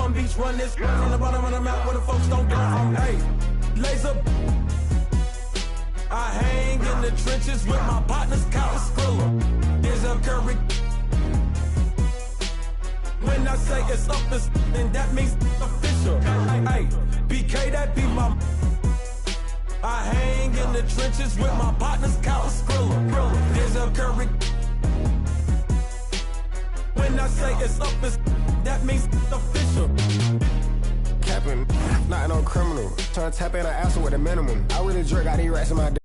Palm Beach, run this from the bottom of the map where the folks don't go. Hey, laser. I hang in the trenches with my partners, Kyle Skrilla. There's a Curry. When I say it's up, then that means official. Hey, BK, that be my. I hang in the trenches with my partners, Kyle Skrilla. There's a Curry. When I say it's up, that means official. Capping, not no criminal. Trying to tap in an asshole with a minimum. I really jerk out these rats in my day.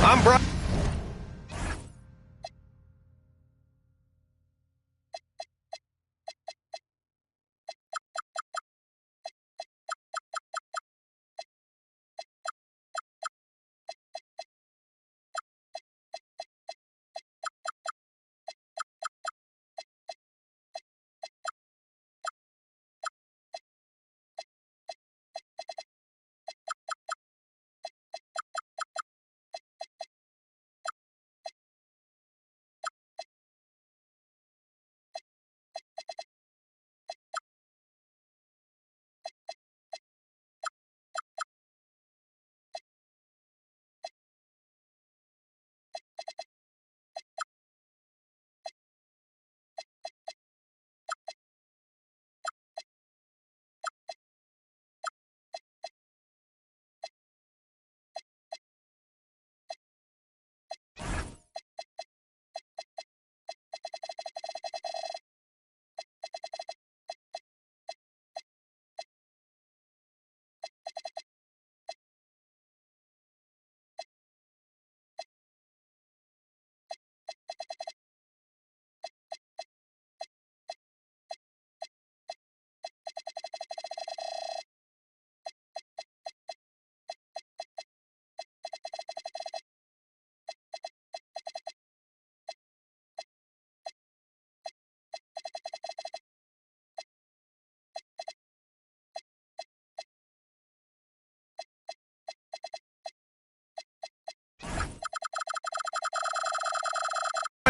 I'm Brian.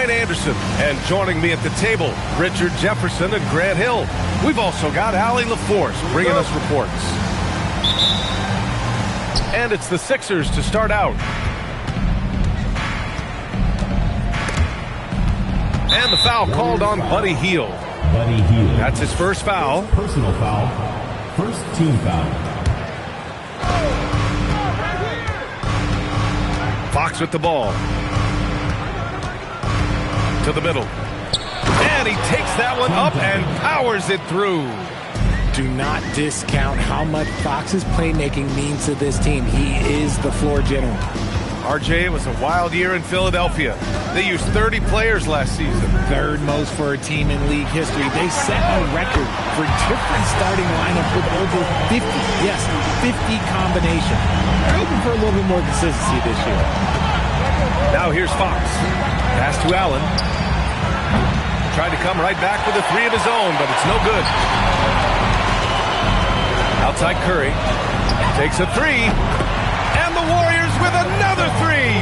Anderson, and joining me at the table, Richard Jefferson and Grant Hill. We've also got Allie LaForce bringing us reports. And it's the Sixers to start out. And the foul called on Buddy Hield. That's his first foul. Personal foul. First team foul. Fox with the ball. To the middle. And he takes that one up and powers it through. Do not discount how much Fox's playmaking means to this team. He is the floor general. RJ, it was a wild year in Philadelphia. They used 30 players last season. Third most for a team in league history. They set a record for different starting lineup with over 50, yes, 50 combinations. They're hoping for a little bit more consistency this year. Now here's Fox. Pass to Allen. Tried to come right back with a three of his own, but it's no good. Outside Curry. Takes a three. And the Warriors with another three.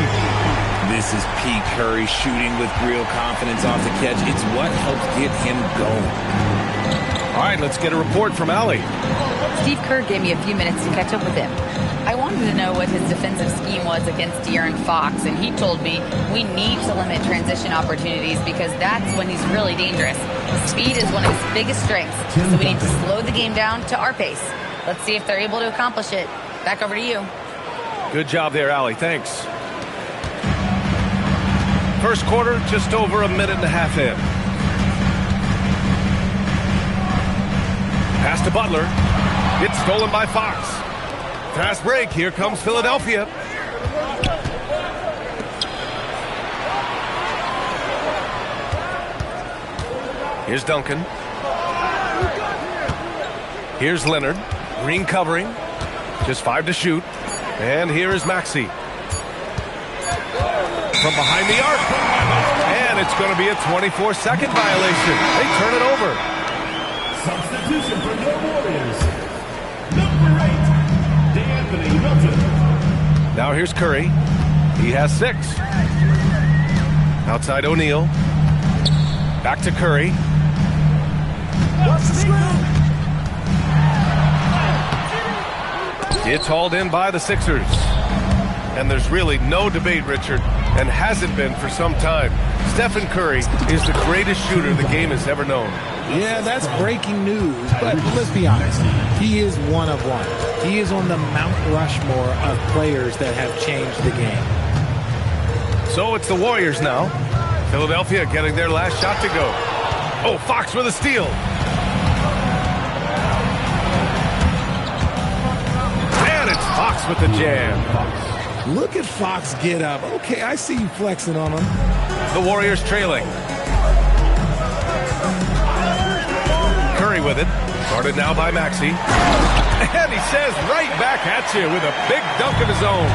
This is Pete Curry shooting with real confidence off the catch. It's what helps get him going. All right, let's get a report from Allie. Steve Kerr gave me a few minutes to catch up with him. I wanted to know what his defensive scheme was against De'Aaron Fox, and he told me we need to limit transition opportunities because that's when he's really dangerous. Speed is one of his biggest strengths, so we need to slow the game down to our pace. Let's see if they're able to accomplish it. Back over to you. Good job there, Allie. Thanks. First quarter, just over a minute and a half in. Pass to Butler. It's stolen by Fox. Fast break. Here comes Philadelphia. Here's Duncan. Here's Leonard. Green covering. Just 5 to shoot. And here is Maxey. From behind the arc. And it's going to be a 24-second violation. They turn it over. Substitution for the Warriors. Number 8, D'Anthony Melton. Now here's Curry. He has 6. Outside O'Neal. Back to Curry. Watch the screen. It's hauled in by the Sixers. And there's really no debate, Richard, and hasn't been for some time. Stephen Curry is the greatest shooter the game has ever known. Yeah, that's breaking news, but let's be honest. He is one of one. He is on the Mount Rushmore of players that have changed the game. So it's the Warriors now. Philadelphia getting their last shot to go. Oh, Fox with a steal. And it's Fox with the jam. Look at Fox get up. Okay, I see you flexing on him. The Warriors trailing. Curry with it. Guarded now by Maxey. And he says right back at you with a big dunk of his own.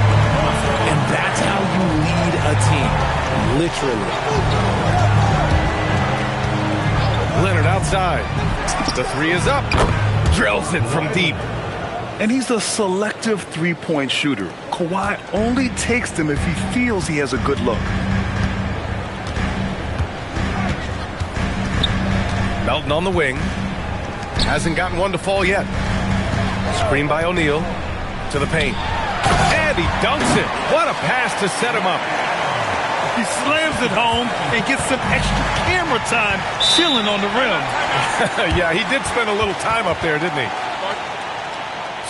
And that's how you lead a team. Literally. Leonard outside. The 3 is up. Drills it from deep. And he's a selective three-point shooter. Kawhi only takes them if he feels he has a good look. Melton on the wing. Hasn't gotten one to fall yet. Screen by O'Neal. To the paint. And he dunks it. What a pass to set him up. He slams it home and gets some extra camera time chilling on the rim. Yeah, he did spend a little time up there, didn't he?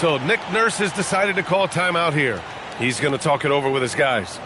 So Nick Nurse has decided to call a timeout here. He's going to talk it over with his guys.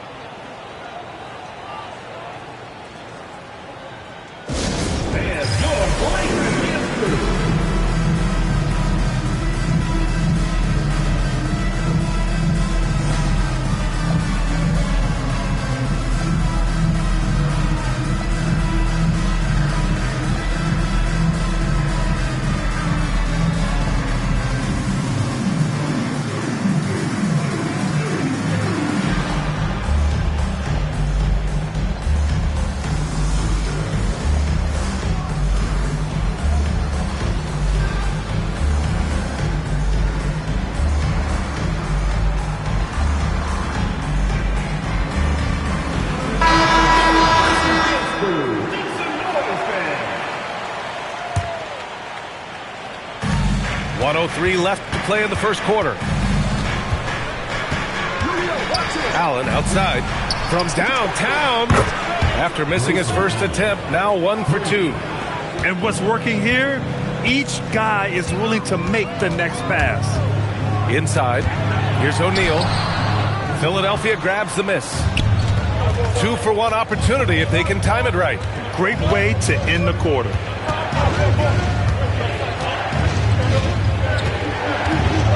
.03 left to play in the first quarter. Allen outside from downtown. After missing his first attempt, now 1 for 2. And what's working here, each guy is willing to make the next pass. Inside, here's O'Neal. Philadelphia grabs the miss. 2 for 1 opportunity if they can time it right. Great way to end the quarter.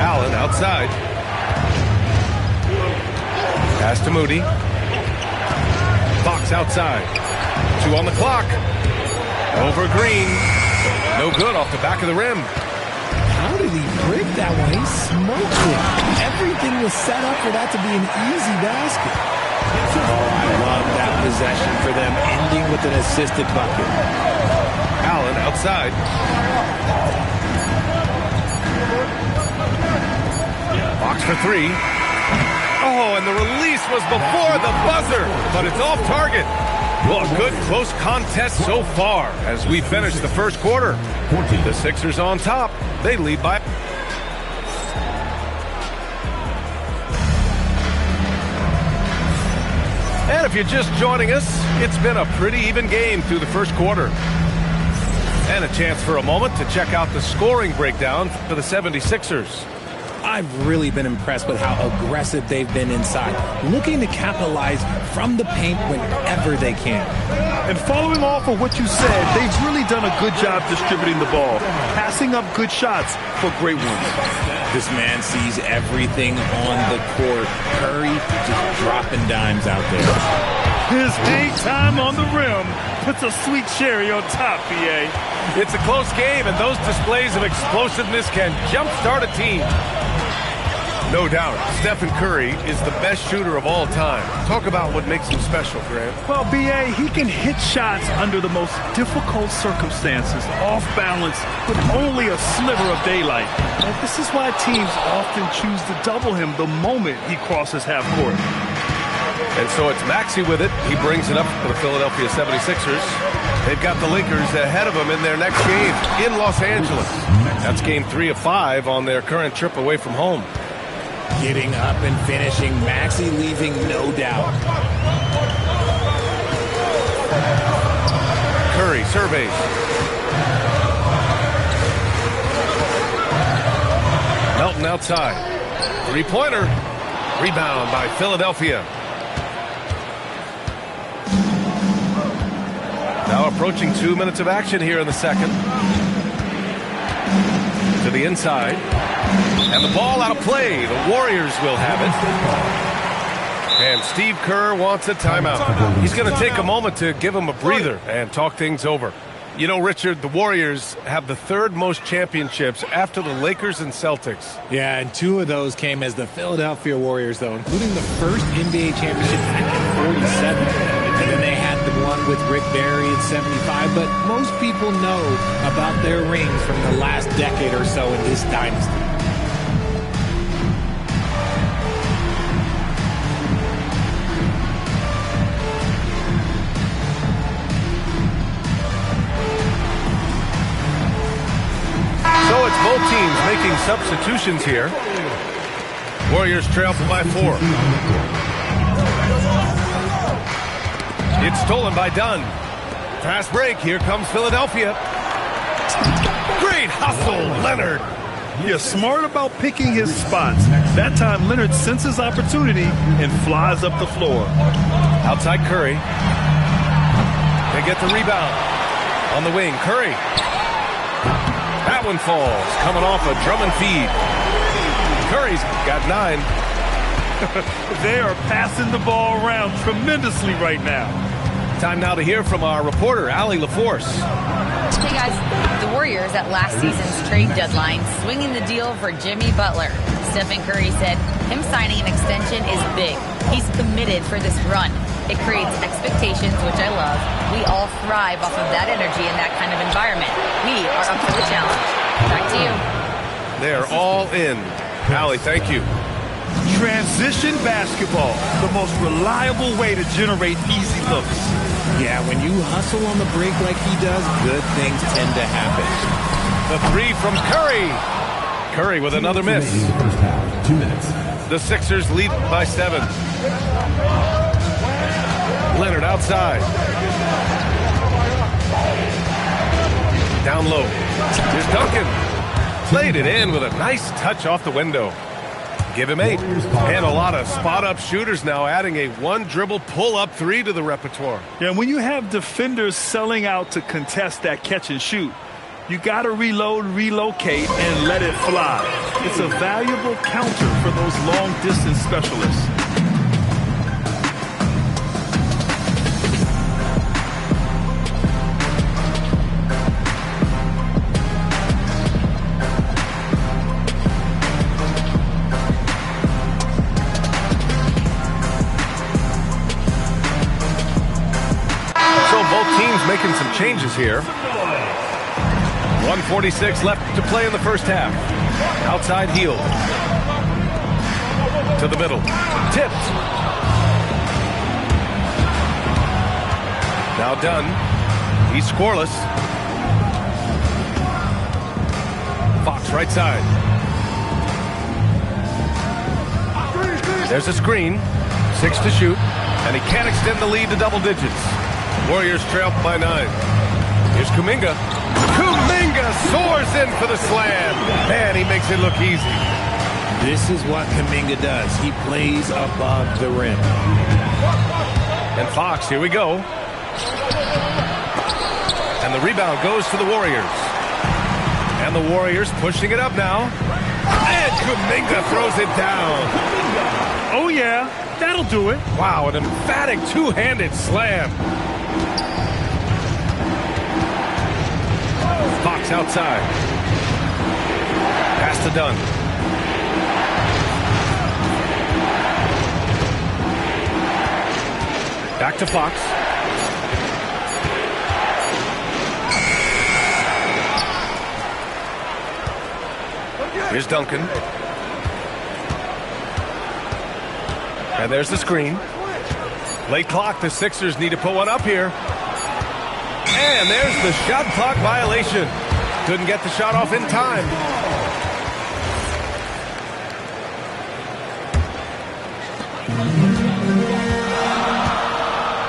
Allen outside. Pass to Moody. Fox outside. 2 on the clock. Over Green. No good off the back of the rim. How did he break that one? He smoked it. Everything was set up for that to be an easy basket. Oh, I love that possession for them, ending with an assisted bucket. Allen outside. Fox for 3. Oh, and the release was before the buzzer, but it's off target. Well, a good close contest so far as we finish the first quarter. The Sixers on top. They lead by... And if you're just joining us, it's been a pretty even game through the first quarter. And a chance for a moment to check out the scoring breakdown for the 76ers. I've really been impressed with how aggressive they've been inside, looking to capitalize from the paint whenever they can. And following off of what you said, they've really done a good job distributing the ball, passing up good shots for great ones. This man sees everything on the court. Curry just dropping dimes out there. His hang time on the rim puts a sweet cherry on top, BA. It's a close game, and those displays of explosiveness can jumpstart a team. No doubt, Stephen Curry is the best shooter of all time. Talk about what makes him special, Grant. Well, BA, he can hit shots under the most difficult circumstances, off balance, with only a sliver of daylight. And this is why teams often choose to double him the moment he crosses half court. And so it's Maxey with it. He brings it up for the Philadelphia 76ers. They've got the Lakers ahead of them in their next game in Los Angeles. That's game 3 of 5 on their current trip away from home. Getting up and finishing, Maxey leaving no doubt. Curry surveys. Melton outside. Three-pointer. Rebound by Philadelphia. Now approaching 2 minutes of action here in the second. To the inside. And the ball out of play. The Warriors will have it. And Steve Kerr wants a timeout. He's going to take a moment to give him a breather and talk things over. You know, Richard, the Warriors have the third most championships after the Lakers and Celtics. Yeah, and 2 of those came as the Philadelphia Warriors, though, including the first NBA championship back in 47. And then they had the one with Rick Barry in 75. But most people know about their rings from the last decade or so in this dynasty. So it's both teams making substitutions here. Warriors trail by 4. It's stolen by Dunn. Fast break. Here comes Philadelphia. Great hustle, Leonard. He's smart about picking his spots. That time, Leonard senses opportunity and flies up the floor. Outside Curry. They get the rebound. On the wing, Curry. That one falls, coming off a Drummond feed. Curry's got 9. They are passing the ball around tremendously right now. Time now to hear from our reporter, Allie LaForce. Hey guys, the Warriors at last season's trade deadline swinging the deal for Jimmy Butler. Stephen Curry said him signing an extension is big. He's committed for this run. It creates expectations, which I love. We all thrive off of that energy and that kind of environment. We are up for the challenge. Back to you. They're all in. Allie, thank you. Transition basketball, the most reliable way to generate easy looks. Yeah, when you hustle on the break like he does, good things tend to happen. The 3 from Curry. Curry with another miss. 2 minutes. The Sixers lead by 7. Leonard outside. Down low. Here's Duncan. Played it in with a nice touch off the window. Give him 8. And a lot of spot-up shooters now, adding a one-dribble pull-up 3 to the repertoire. Yeah, when you have defenders selling out to contest that catch and shoot, you got to reload, relocate, and let it fly. It's a valuable counter for those long-distance specialists. Making some changes here. 1:46 left to play in the first half. Outside heel. To the middle. Tipped. Now Dunn. He's scoreless. Fox right side. There's a screen. 6 to shoot. And he can't extend the lead to double digits. Warriors trail by 9. Here's Kuminga. Kuminga soars in for the slam. Man, he makes it look easy. This is what Kuminga does. He plays above the rim. And Fox, here we go. And the rebound goes to the Warriors. And the Warriors pushing it up now. And Kuminga throws it down. Oh, yeah. That'll do it. Wow, an emphatic two-handed slam. Fox outside. Pass to Dunn. Back to Fox. Here's Duncan. And there's the screen. Late clock, the Sixers need to put one up here. And there's the shot clock violation. Couldn't get the shot off in time.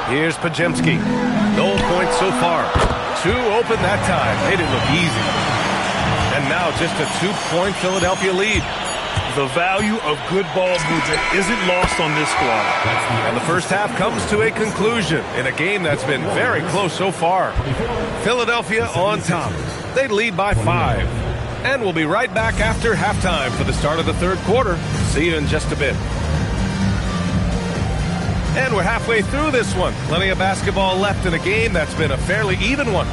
Here's Podziemski. No points so far. 2 open that time. Made it look easy. And now just a 2-point Philadelphia lead. The value of good ball movement isn't lost on this squad. And the first half comes to a conclusion in a game that's been very close so far. Philadelphia on top. They lead by 5. And we'll be right back after halftime for the start of the third quarter. See you in just a bit. And we're halfway through this one. Plenty of basketball left in a game that's been a fairly even one.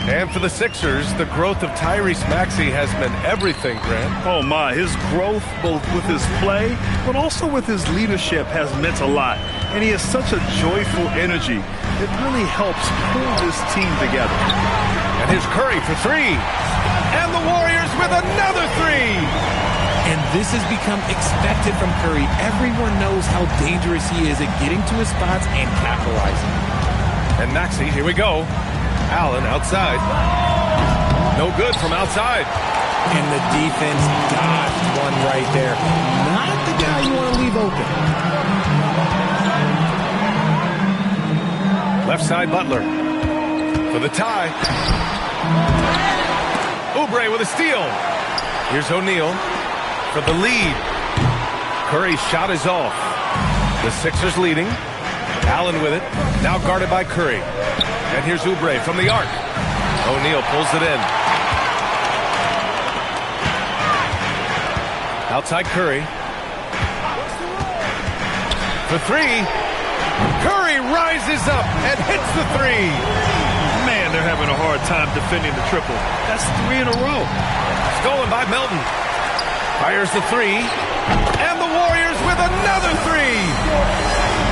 And for the Sixers, the growth of Tyrese Maxey has meant everything, Grant. Oh, my. His growth, both with his play, but also with his leadership, has meant a lot. And he has such a joyful energy. It really helps pull this team together. And here's Curry for 3. And the Warriors with another 3. And this has become expected from Curry. Everyone knows how dangerous he is at getting to his spots and capitalizing. And Maxey, here we go. Allen outside. No good from outside. And the defense dodged one right there. Not the guy you want to leave open. Left side Butler. For the tie. Oubre with a steal. Here's O'Neal for the lead. Curry's shot is off. The Sixers leading. Allen with it. Now guarded by Curry. And here's Oubre from the arc. O'Neal pulls it in. Outside Curry. For 3. Curry rises up and hits the 3. Man, they're having a hard time defending the triple. That's 3 in a row. Stolen by Melton. Fires the 3. And the Warriors with another 3.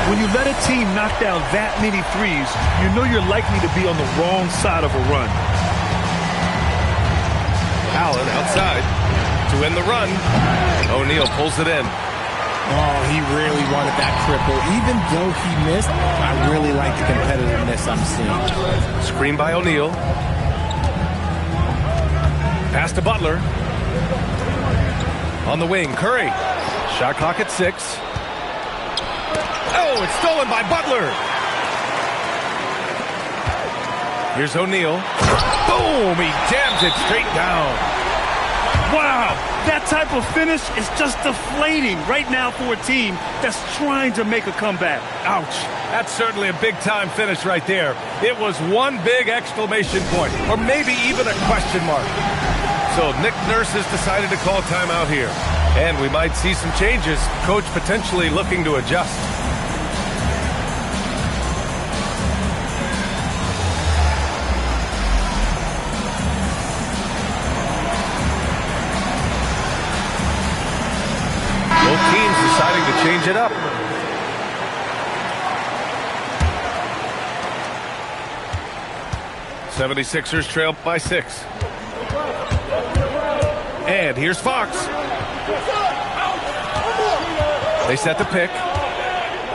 When you let a team knock down that many threes, you know you're likely to be on the wrong side of a run. Allen outside to win the run. O'Neal pulls it in. Oh, he really wanted that triple. Even though he missed, I really like the competitiveness I'm seeing. Screen by O'Neal. Pass to Butler. On the wing, Curry. Shot clock at 6. Oh, it's stolen by Butler. Here's O'Neal. Boom! He jams it straight down. Wow! That type of finish is just deflating right now for a team that's trying to make a comeback. Ouch. That's certainly a big-time finish right there. It was one big exclamation point, or maybe even a question mark. So Nick Nurse has decided to call timeout here. And we might see some changes. Coach potentially looking to adjust. Both teams deciding to change it up. '76ers trail by 6. And here's Fox. They set the pick.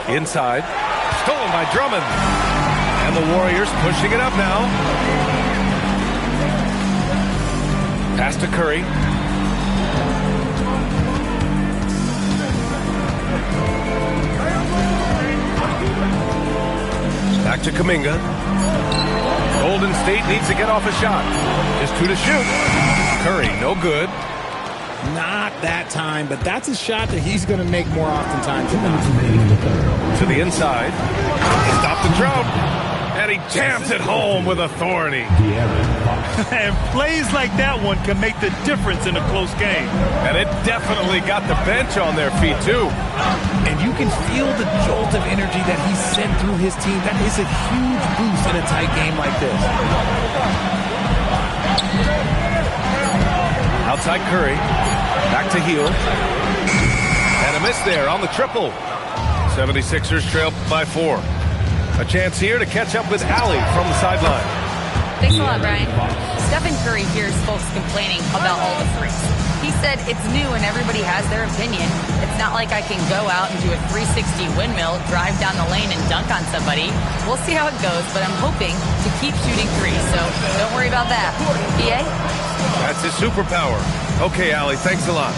Inside. Stolen by Drummond. And the Warriors pushing it up now. Pass to Curry. Back to Kuminga. Golden State needs to get off a shot. Just 2 to shoot. Curry, no good. Not that time, but that's a shot that he's going to make more oftentimes than not. To the inside. Stop the drought. And he jams it home with authority. And plays like that one can make the difference in a close game. And it definitely got the bench on their feet, too. And you can feel the jolt of energy that he sent through his team. That is a huge boost in a tight game like this. Outside Curry. Back to Hield. And a miss there on the triple. 76ers trail by 4. A chance here to catch up with Allie from the sideline. Thanks a lot, Brian. Stephen Curry hears folks complaining about all the threes. He said it's new and everybody has their opinion. It's not like I can go out and do a 360 windmill, drive down the lane, and dunk on somebody. We'll see how it goes, but I'm hoping to keep shooting threes, so don't worry about that. PA? That's his superpower. Okay, Allie, thanks a lot.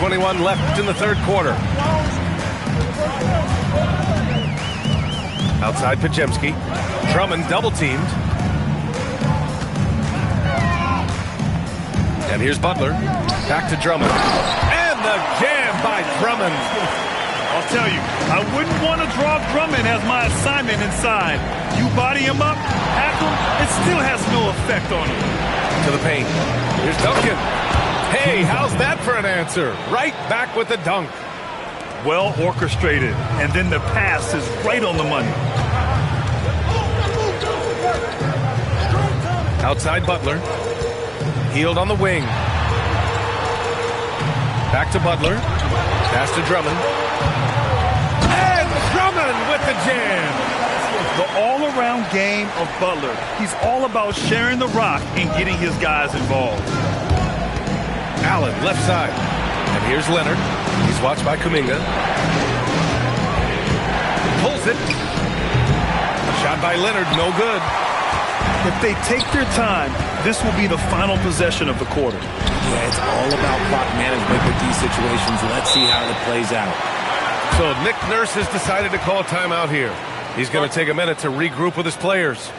.21 left in the third quarter. Outside Podziemski. Drummond double-teamed. And here's Butler. Back to Drummond. And the jam by Drummond. I'll tell you, I wouldn't want to draw Drummond as my assignment inside. You body him up, hack him, it still has no effect on him. To the paint. Here's Duncan. Hey, how's that for an answer? Right back with the dunk. Well orchestrated, and then the pass is right on the money. Outside Butler. Hield on the wing. Back to Butler. Pass to Drummond. And Drummond with the jam. The all-around game of Butler. He's all about sharing the rock and getting his guys involved. Allen, left side. And here's Leonard. He's watched by Kuminga. Pulls it. Shot by Leonard, no good. If they take their time, this will be the final possession of the quarter. Yeah, it's all about clock management with these situations. Let's see how it plays out. So Nick Nurse has decided to call a timeout here. He's going to take a minute to regroup with his players.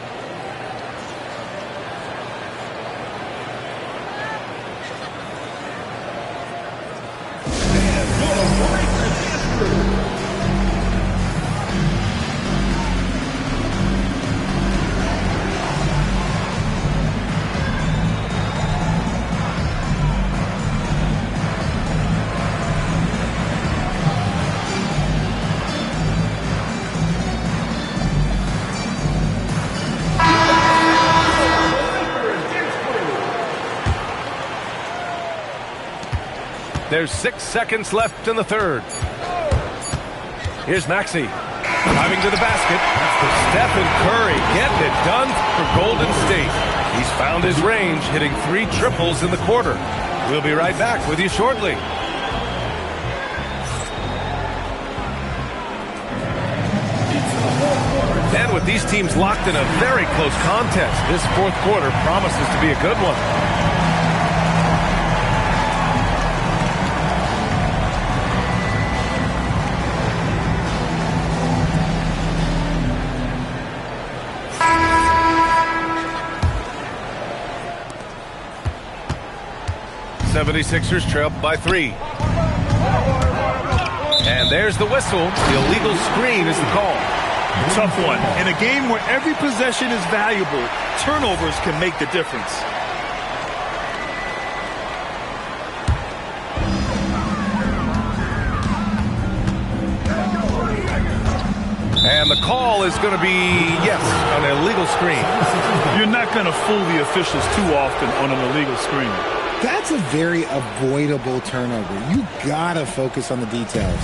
There's 6 seconds left in the third. Here's Maxey. Driving to the basket. Stephen Curry getting it done for Golden State. He's found his range, hitting 3 triples in the quarter. We'll be right back with you shortly. And with these teams locked in a very close contest, this fourth quarter promises to be a good one. '76ers trail by 3. And there's the whistle. The illegal screen is the call. Tough one. In a game where every possession is valuable, turnovers can make the difference. And And the call is going to be, yes, an illegal screen. You're not going to fool the officials too often on an illegal screen. That's a very avoidable turnover. You got to focus on the details.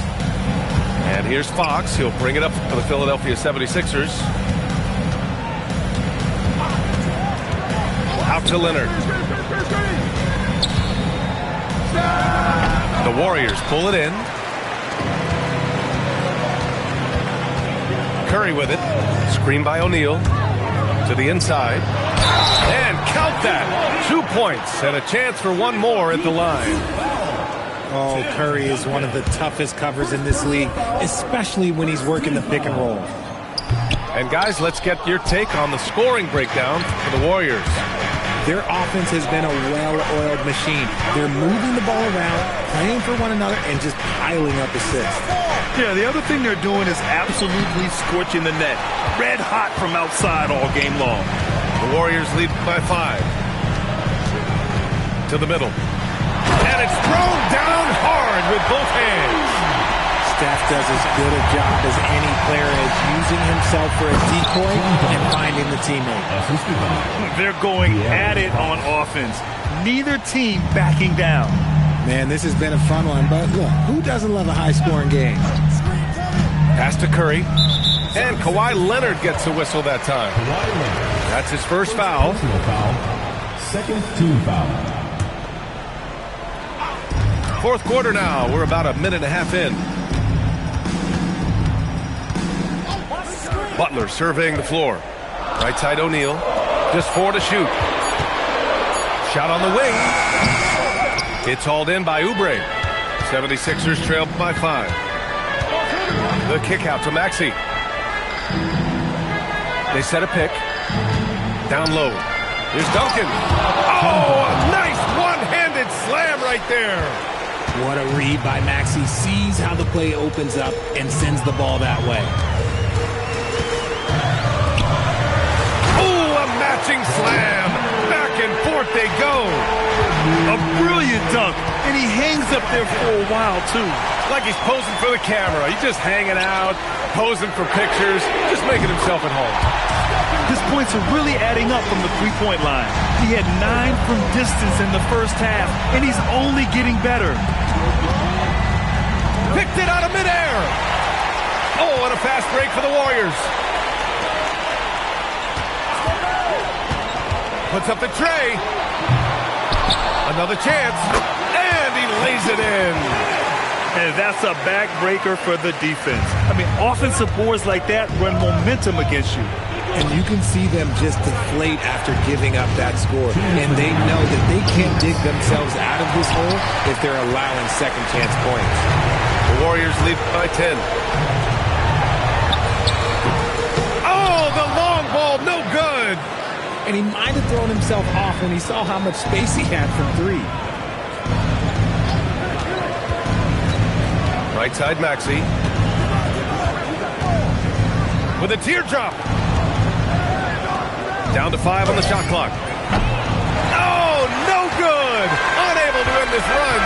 And here's Fox. He'll bring it up for the Philadelphia 76ers. Out to Leonard. The Warriors pull it in. Curry with it. Screen by O'Neal. To the inside. And count that. 2 points and a chance for one more at the line. Oh, Curry is one of the toughest covers in this league, especially when he's working the pick and roll. And guys, let's get your take on the scoring breakdown for the Warriors. Their offense has been a well-oiled machine. They're moving the ball around, playing for one another, and just piling up assists. Yeah, the other thing they're doing is absolutely scorching the net. Red hot from outside all game long. The Warriors lead by 5. To the middle. And it's thrown down hard with both hands. Steph does as good a job as any player as using himself for a decoy and finding the teammate. They're going at it on offense. Neither team backing down. Man, this has been a fun one, but look, who doesn't love a high-scoring game? Pass to Curry. And Kawhi Leonard gets a whistle that time. That's his first foul. Second team foul. Fourth quarter now. We're about a minute and a half in. Butler surveying the floor. Right side O'Neal. Just 4 to shoot. Shot on the wing. It's hauled in by Oubre. 76ers trail by 5. The kick out to Maxey. They set a pick. Down low. Here's Duncan. Oh, a nice one-handed slam right there. What a read by Maxey. Sees how the play opens up and sends the ball that way. Oh, a matching slam. Back and forth they go. A brilliant dunk, and he hangs up there for a while, too. Like he's posing for the camera. He's just hanging out, posing for pictures, just making himself at home. His points are really adding up from the three-point line. He had 9 from distance in the first half, and he's only getting better. Picked it out of midair. Oh, and a fast break for the Warriors. Puts up the tray. Another chance. And he lays it in. And that's a backbreaker for the defense. I mean, offensive boards like that run momentum against you. And you can see them just deflate after giving up that score. And they know that they can't dig themselves out of this hole if they're allowing second chance points. The Warriors lead by 10. Oh, the long ball, no good. And he might have thrown himself off when he saw how much space he had from 3. Right side Maxey. With a teardrop. Down to 5 on the shot clock. Oh, no good. Unable to end this run.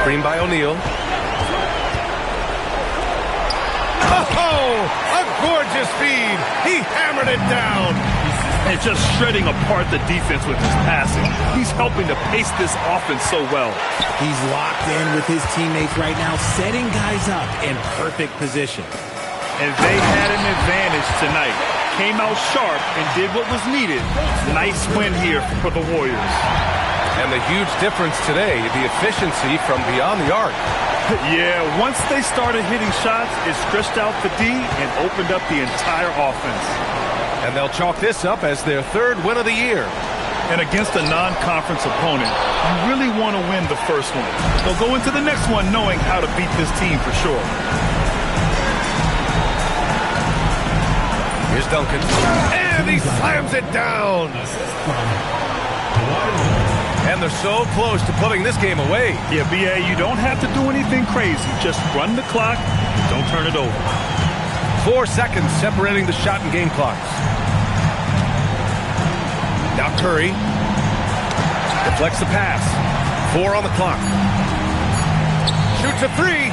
Screen by O'Neal. Oh, a gorgeous feed. He hammered it down. And just shredding apart the defense with his passing. He's helping to pace this offense so well. He's locked in with his teammates right now, setting guys up in perfect position. And they had an advantage tonight. Came out sharp and did what was needed. Nice win here for the Warriors. And the huge difference today, the efficiency from beyond the arc. Yeah, once they started hitting shots, it stretched out the D and opened up the entire offense. And they'll chalk this up as their 3rd win of the year. And against a non-conference opponent, you really want to win the first one. They'll go into the next one knowing how to beat this team for sure. Here's Duncan. And he slams it down. And they're so close to putting this game away. Yeah, B.A., you don't have to do anything crazy. Just run the clock. Don't turn it over. 4 seconds separating the shot and game clocks. Now Curry deflects the pass. 4 on the clock. Shoots a 3.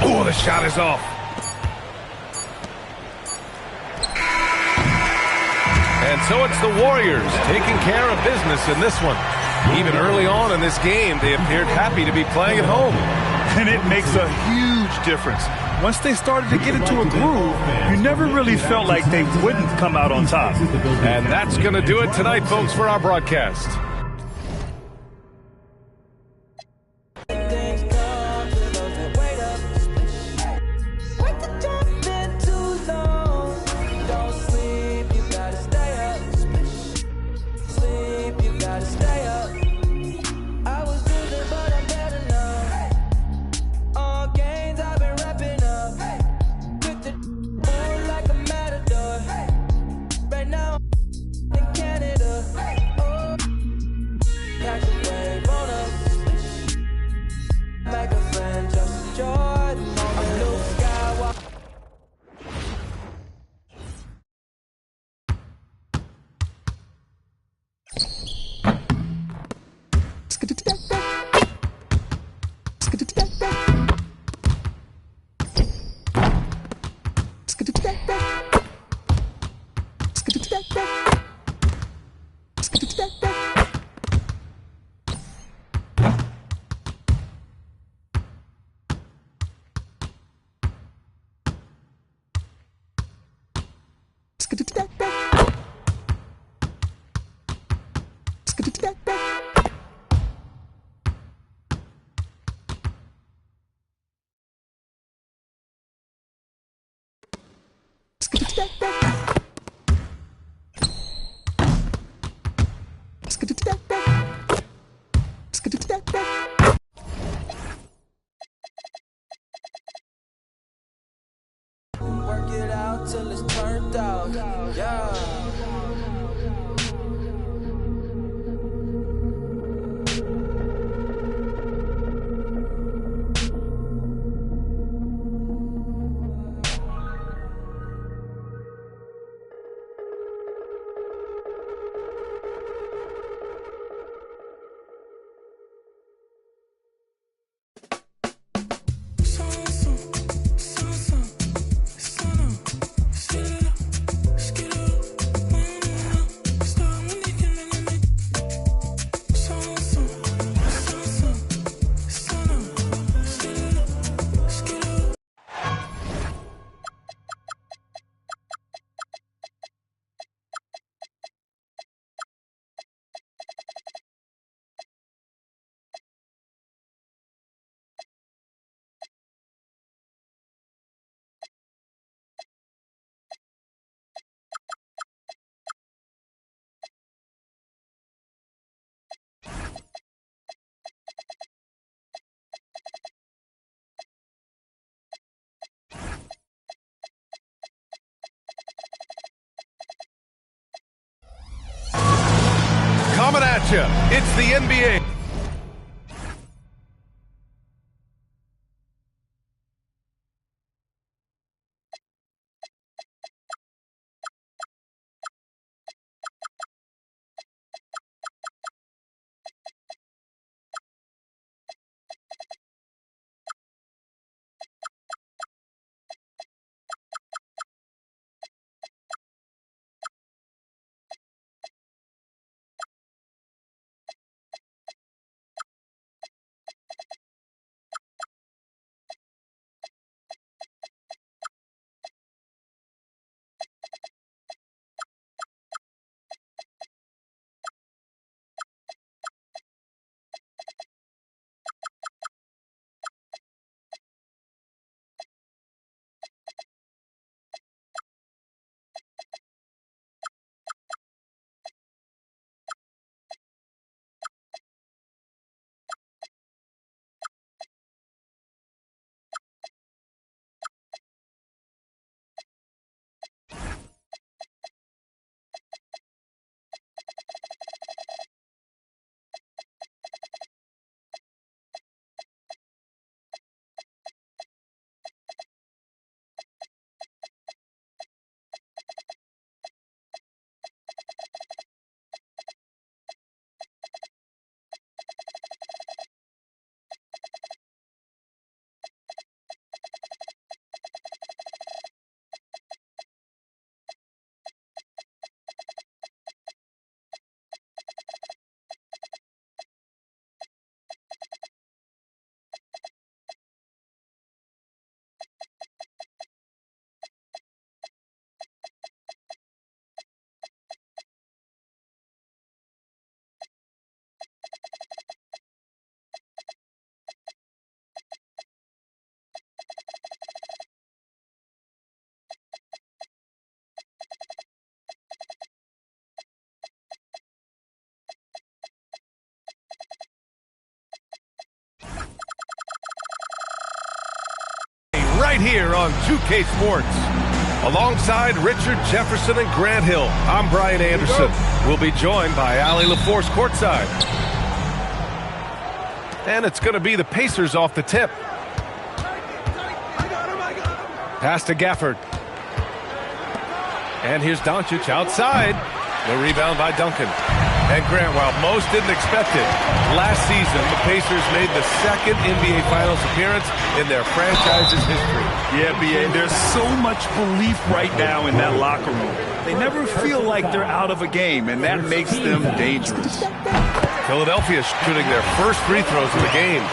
Oh, the shot is off. And so it's the Warriors taking care of business in this one. Even early on in this game, they appeared happy to be playing at home. And it makes a huge difference. Once they started to get into a groove, you never really felt like they wouldn't come out on top. And that's going to do it tonight, folks, for our broadcast. Work it out till it's turned out. Yeah. Coming at you, it's the NBA. right here on 2K Sports. Alongside Richard Jefferson and Grant Hill, I'm Brian Anderson. We'll be joined by Allie LaForce courtside. And it's going to be the Pacers off the tip. Pass to Gafford. And here's Doncic outside. The rebound by Duncan. And Grant, while most didn't expect it, last season the Pacers made the second NBA Finals appearance in their franchise's history. Yeah, B.A., there's so much belief right now in that locker room. They never feel like they're out of a game, and that makes them dangerous. Philadelphia shooting their first free throws of the game.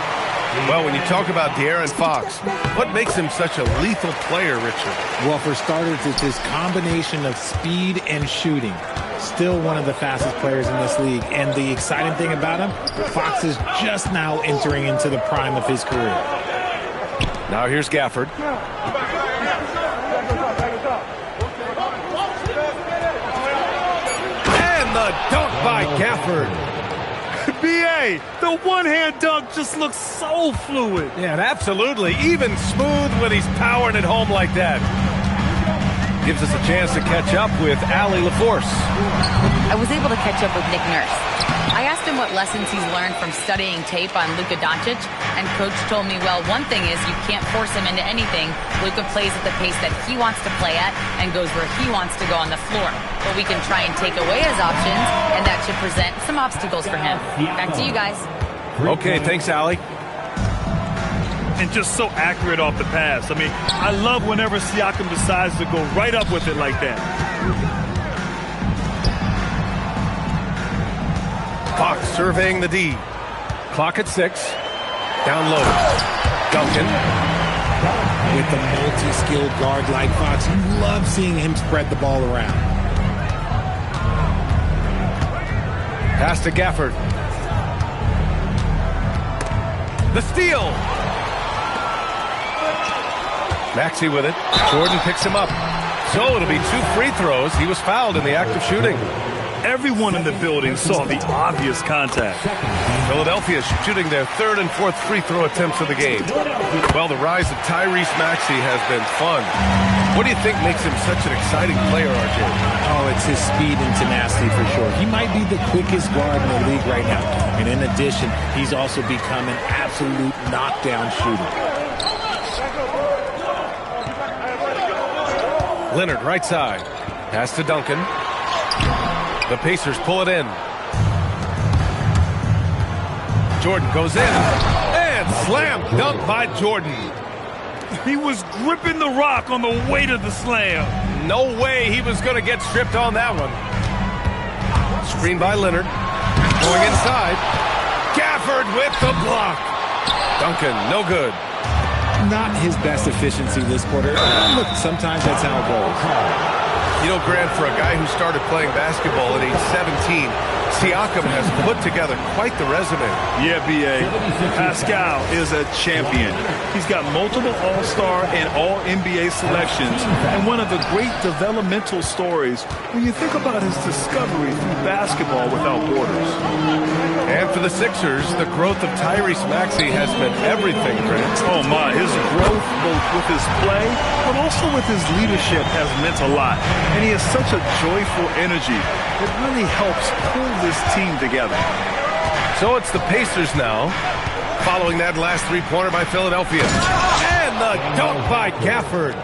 Well, when you talk about De'Aaron Fox, what makes him such a lethal player, Richard? Well, for starters, it's this combination of speed and shooting. Still one of the fastest players in this league. And the exciting thing about him, Fox is just now entering into the prime of his career. Now here's Gafford. And the dunk by Gafford. B.A., the one-hand dunk just looks so fluid. Yeah, and absolutely. Even smooth when he's powering it home like that. Gives us a chance to catch up with Allie LaForce. I was able to catch up with Nick Nurse. I asked him what lessons he's learned from studying tape on Luka Doncic, and Coach told me, well, one thing is you can't force him into anything. Luka plays at the pace that he wants to play at and goes where he wants to go on the floor. But we can try and take away his options, and that should present some obstacles for him. Back to you guys. Okay, thanks, Allie. And just so accurate off the pass. I mean, I love whenever Siakam decides to go right up with it like that. Fox surveying the D. Clock at 6. Down low. Duncan. With the multi-skilled guard like Fox, you love seeing him spread the ball around. Pass to Gafford. The steal. Maxey with it. Jordan picks him up. So it'll be 2 free throws. He was fouled in the act of shooting. Everyone in the building saw the obvious contact. Philadelphia shooting their 3rd and 4th free throw attempts of the game. Well, the rise of Tyrese Maxey has been fun. What do you think makes him such an exciting player, RJ? Oh, it's his speed and tenacity for sure. He might be the quickest guard in the league right now. And in addition, he's also become an absolute knockdown shooter. Leonard, right side. Pass to Duncan. The Pacers pull it in. Jordan goes in. And slam dunk by Jordan. He was gripping the rock on the way to the slam. No way he was going to get stripped on that one. Screen by Leonard. Going inside. Gafford with the block. Duncan, no good. Not his best efficiency this quarter. Look, sometimes that's how it goes. You know, Grant, for a guy who started playing basketball at age 17, Siakam has put together quite the resume. Yeah, B.A. Pascal is a champion. He's got multiple All-Star and All-NBA selections, and one of the great developmental stories when you think about his discovery through basketball without borders. And for the Sixers, the growth of Tyrese Maxey has been everything, Grant. Oh, my. His growth, both with his play, but also with his leadership, has meant a lot. And he has such a joyful energy. It really helps pull this team together. So it's the Pacers now, following that last three-pointer by Philadelphia. And the dunk by Gafford.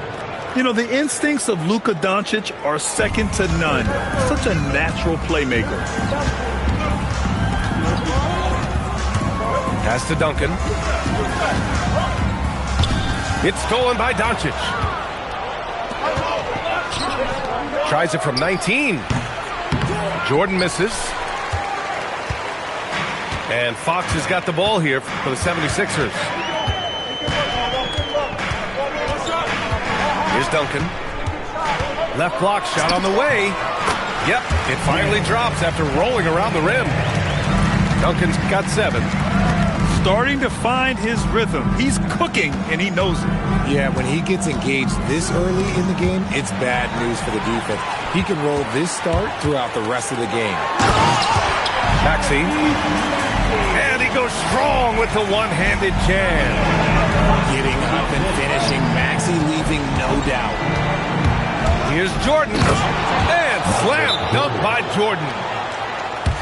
You know, the instincts of Luka Doncic are second to none. Such a natural playmaker. Pass to Duncan. It's stolen by Doncic. Tries it from 19. Jordan misses. And Fox has got the ball here for the 76ers. Here's Duncan. Left block shot on the way. Yep, it finally drops after rolling around the rim. Duncan's got 7. Starting to find his rhythm. He's cooking, and he knows it. Yeah, when he gets engaged this early in the game, it's bad news for the defense. He can roll this start throughout the rest of the game. Maxey. And he goes strong with the one-handed jam. getting up and finishing. Maxey leaving no doubt. Here's Jordan. And slam dunk by Jordan.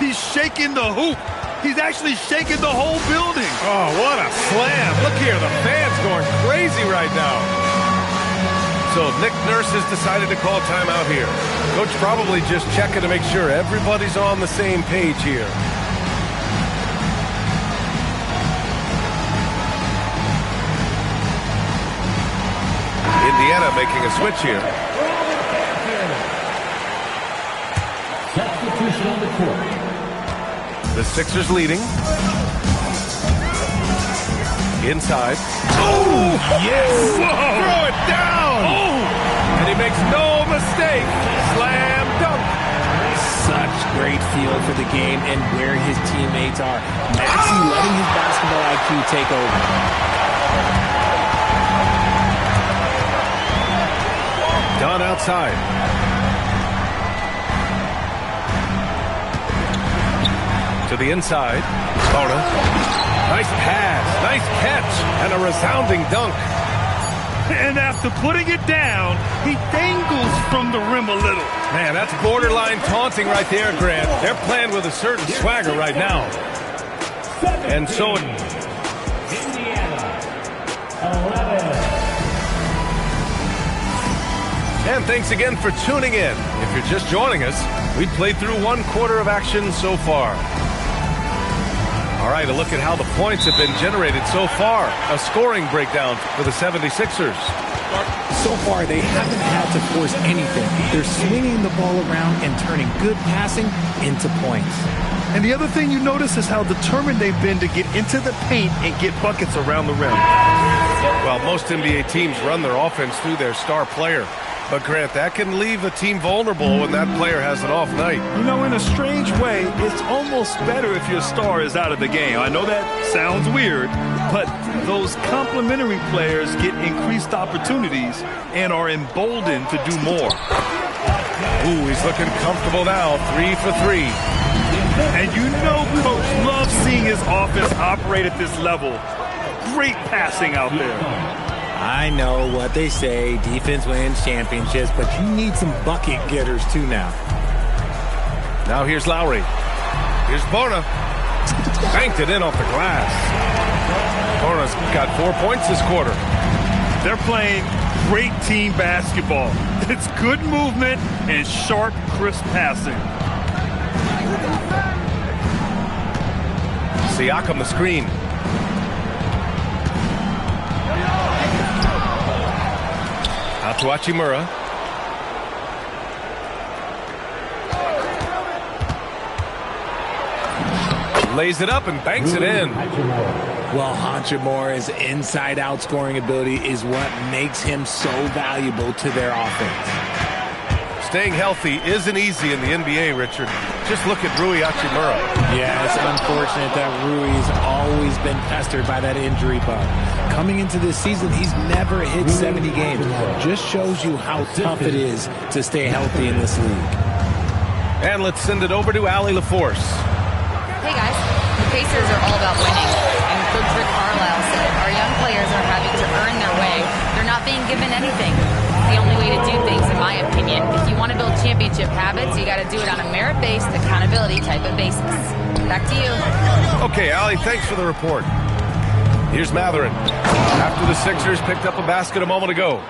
He's shaking the hoop. He's actually shaking the whole building. Oh, what a slam. Look here, the fans going crazy right now. So Nick Nurse has decided to call timeout here. Coach probably just checking to make sure everybody's on the same page here. Indiana making a switch here. Substitution on the court. The Sixers leading. Inside. Oh, yes! Whoa. Throw it down! Oh. And he makes no mistake. Slam dunk. Such great feel for the game and where his teammates are. Maxey letting his basketball IQ take over. Done outside. To the inside. Bona. Nice pass. Nice catch. And a resounding dunk. And after putting it down, he dangles from the rim a little. Man, that's borderline taunting right there, Grant. They're playing with a certain swagger right now. And so... And thanks again for tuning in. If you're just joining us, we played through one quarter of action so far. All right, a look at how the points have been generated so far. A scoring breakdown for the 76ers. So far, they haven't had to force anything. They're swinging the ball around and turning good passing into points. And the other thing you notice is how determined they've been to get into the paint and get buckets around the rim. Well, most NBA teams run their offense through their star player. But, Grant, that can leave a team vulnerable when that player has an off night. You know, in a strange way, it's almost better if your star is out of the game. I know that sounds weird, but those complementary players get increased opportunities and are emboldened to do more. Ooh, he's looking comfortable now. 3 for 3. And you know Coach loves seeing his offense operate at this level. Great passing out there. I know what they say, defense wins championships, but you need some bucket getters too now. Now here's Lowry. Here's Bona. Banked it in off the glass. Bona's got 4 points this quarter. They're playing great team basketball. It's good movement and sharp, crisp passing. Siakam the screen. Out to Hachimura. Lays it up and banks it in. Well, Hachimura's inside-out scoring ability is what makes him so valuable to their offense. Staying healthy isn't easy in the NBA, Richard. Just look at Rui Hachimura. Yeah, it's unfortunate that Rui's always been pestered by that injury bug. Coming into this season, he's never hit 70 games. Just shows you how tough it is to stay healthy in this league. And let's send it over to Allie LaForce. Hey guys, the Pacers are all about winning. And Coach Rick Carlisle said our young players are having to earn their way. They're not being given anything. It's the only way to do things, in my opinion. If you want to build championship habits, you got to do it on a merit-based, accountability type of basis. Back to you. Okay, Allie, thanks for the report. Here's Mathurin. After the Sixers picked up a basket a moment ago.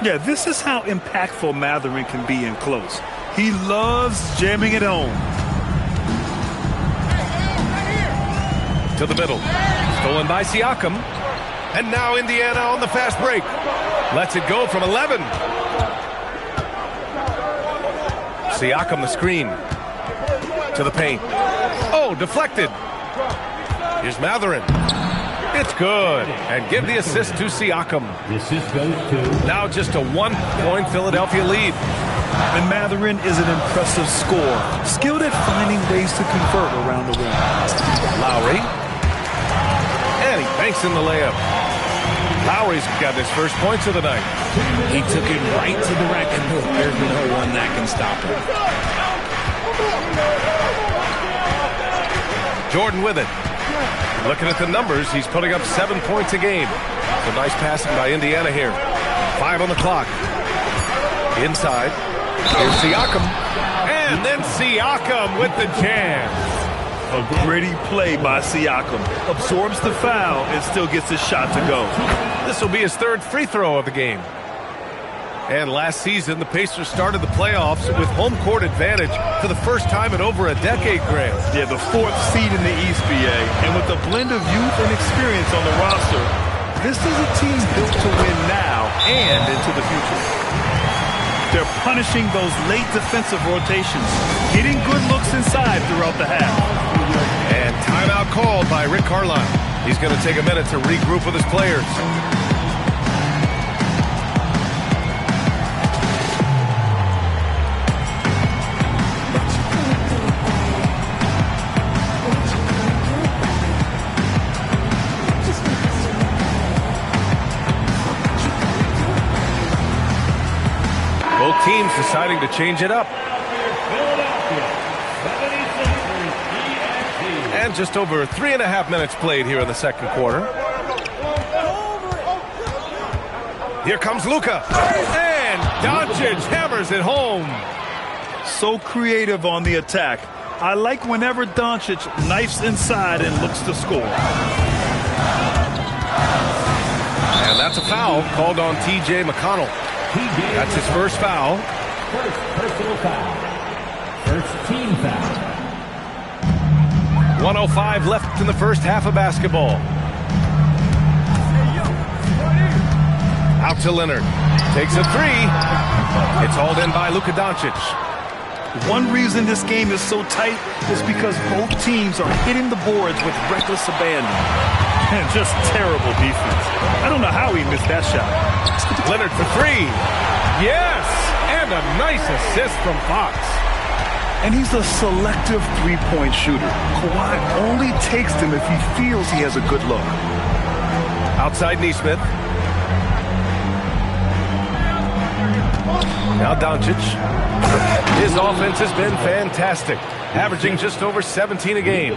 Yeah, this is how impactful Mathurin can be in close. He loves jamming it home. To the middle. Stolen by Siakam. And now Indiana on the fast break. Lets it go from 11. Siakam the screen. To the paint. Oh, deflected. Here's Mathurin. It's good. And give the assist to Siakam. The assist goes to... Now just a 1-point Philadelphia lead. And Mathurin is an impressive scorer. Skilled at finding ways to convert around the rim. Lowry. And he banks in the layup. Lowry's got his first points of the night. He took it right to the rack, and there's no one that can stop him. Jordan with it. Looking at the numbers, he's putting up 7 points a game. So nice passing by Indiana here. 5 on the clock. Inside. Here's Siakam. And then Siakam with the jam. A gritty play by Siakam. Absorbs the foul and still gets his shot to go. This will be his 3rd free throw of the game. And last season, the Pacers started the playoffs with home court advantage for the first time in over a decade, Grant. Yeah, the 4th seed in the East, BA. And with a blend of youth and experience on the roster, this is a team built to win now and into the future. They're punishing those late defensive rotations, getting good looks inside throughout the half. And timeout called by Rick Carlisle. He's going to take a minute to regroup with his players. Both teams deciding to change it up. And just over 3.5 minutes played here in the second quarter. Here comes Luka. And Doncic hammers it home. So creative on the attack. I like whenever Doncic knifes inside and looks to score. And that's a foul called on T.J. McConnell. That's his first foul. First personal foul. First team foul. 1:05 left in the first half of basketball. Out to Leonard. Takes a 3. It's hauled in by Luka Doncic. One reason this game is so tight is because both teams are hitting the boards with reckless abandon. And just terrible defense. I don't know how he missed that shot. Leonard for 3. Yes! And a nice assist from Fox. And he's a selective three-point shooter. Kawhi only takes them if he feels he has a good look. Outside Nesmith. Now Doncic. His offense has been fantastic, averaging just over 17 a game.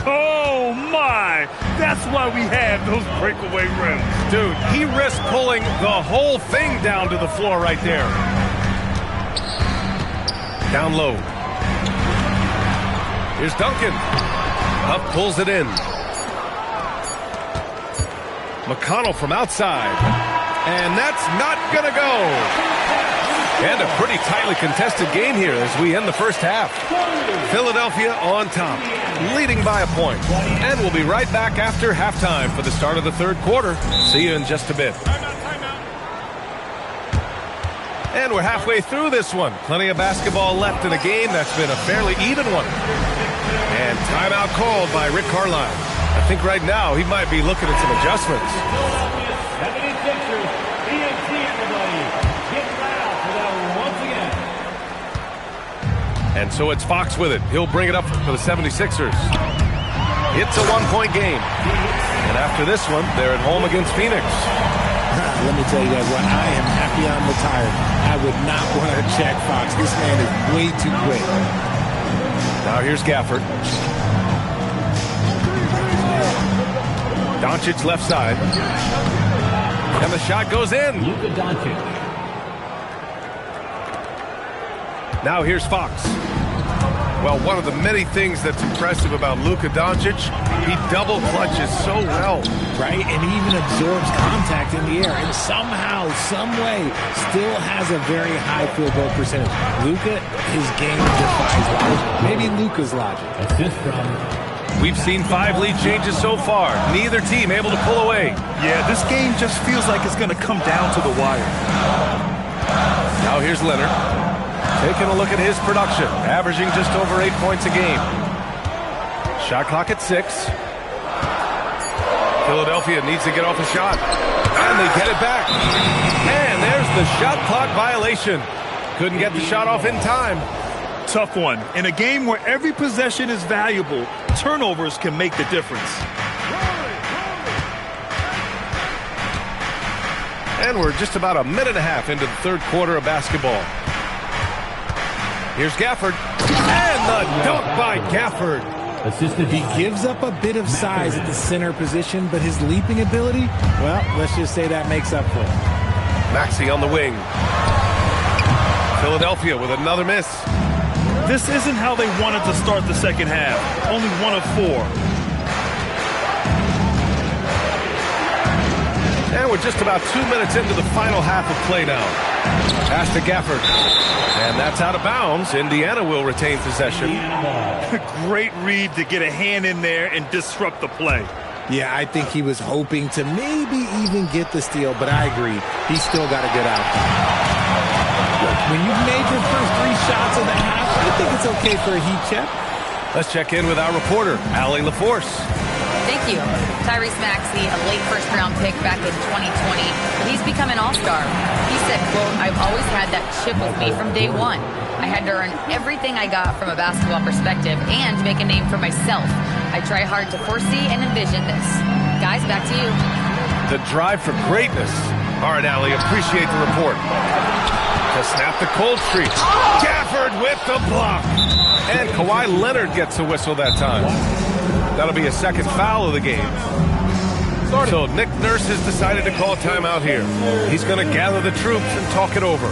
Oh, my! That's why we have those breakaway rims. Dude, he risked pulling the whole thing down to the floor right there. Down low. Here's Duncan. Up pulls it in. McConnell from outside. And that's not going to go. And a pretty tightly contested game here as we end the first half. Philadelphia on top, leading by a point. And we'll be right back after halftime for the start of the third quarter. See you in just a bit. And we're halfway through this one. Plenty of basketball left in a game that's been a fairly even one. And timeout called by Rick Carlisle. I think right now he might be looking at some adjustments. 76ers, TNT everybody. Get loud for that once again. And so it's Fox with it. He'll bring it up for the 76ers. It's a one-point game. And after this one, they're at home against Phoenix. Let me tell you guys what, I am happy I'm retired. I would not want to check Fox. This man is way too quick. Now here's Gafford. Doncic left side. And the shot goes in. Luka Doncic. Now here's Fox. Well, one of the many things that's impressive about Luka Doncic, he double clutches so well. Right, and he even absorbs contact in the air, and somehow, some way, still has a very high field goal percentage. Luka, his game defies logic. Maybe Luka's logic. Assist from. We've seen 5 lead changes so far. Neither team able to pull away. Yeah, this game just feels like it's going to come down to the wire. Now here's Leonard. Taking a look at his production, averaging just over 8 points a game. Shot clock at 6. Philadelphia needs to get off a shot. And they get it back. And there's the shot clock violation. Couldn't get the shot off in time. Tough one. In a game where every possession is valuable, turnovers can make the difference. And we're just about a minute and a half into the third quarter of basketball. Here's Gafford. And the dunk by Gafford. Assistant. He gives up a bit of size at the center position, but his leaping ability, well, let's just say that makes up for it. Maxey on the wing. Philadelphia with another miss. This isn't how they wanted to start the second half. Only 1 of 4. And we're just about 2 minutes into the final half of play now. Pass to Gafford. And that's out of bounds. Indiana will retain possession. Great read to get a hand in there and disrupt the play. Yeah, I think he was hoping to maybe even get the steal, but I agree. He's still got a good outcome. When you've made your first 3 shots of the half, I think it's okay for a heat check. Let's check in with our reporter, Allie LaForce. Thank you. Tyrese Maxey, a late first-round pick back in 2020, but he's become an all-star. He said, quote, "I've always had that chip with me from day one. I had to earn everything I got from a basketball perspective and make a name for myself. I try hard to foresee and envision this." Guys, back to you. The drive for greatness. All right, Allie, appreciate the report. To snap the cold streak. Gafford with the block. And Kawhi Leonard gets a whistle that time. That'll be a second foul of the game. So Nick Nurse has decided to call timeout here. He's going to gather the troops and talk it over.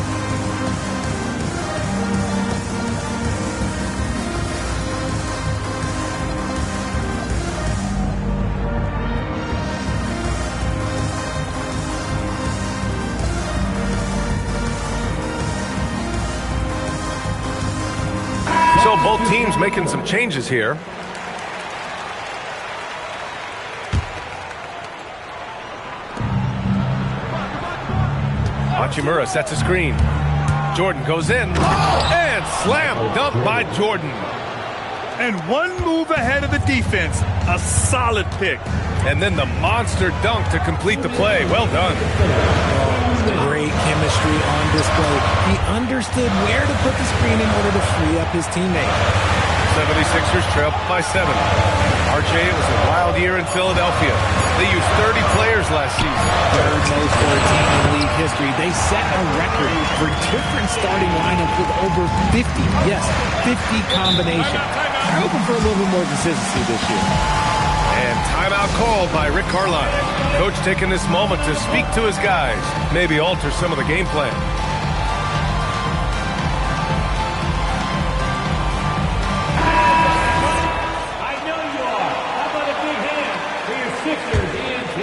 So both teams making some changes here. Hachimura sets a screen. Jordan goes in. And slam dunk by Jordan. And one move ahead of the defense. A solid pick. And then the monster dunk to complete the play. Well done. Great chemistry on display. He understood where to put the screen in order to free up his teammate. 76ers trail by 7. RJ, it was a wild year in Philadelphia. They used 30 players last season. Third most for a team in league history. They set a record for different starting lineups with over 50, yes, 50 combinations. They're hoping for a little bit more consistency this year. And timeout called by Rick Carlisle. Coach taking this moment to speak to his guys, maybe alter some of the game plan. I know you are. How about a big hand for your Sixers ENT?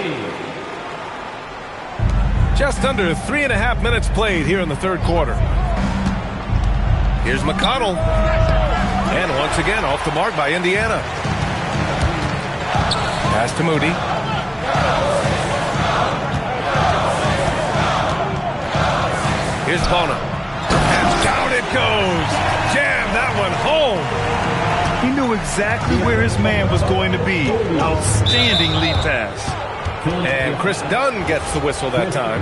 Just under 3.5 minutes played here in the third quarter. Here's McConnell. And once again, off the mark by Indiana. Pass to Moody. Here's Bono. And down it goes. Jam that one home. He knew exactly where his man was going to be. Outstanding lead pass. And Chris Dunn gets the whistle that time.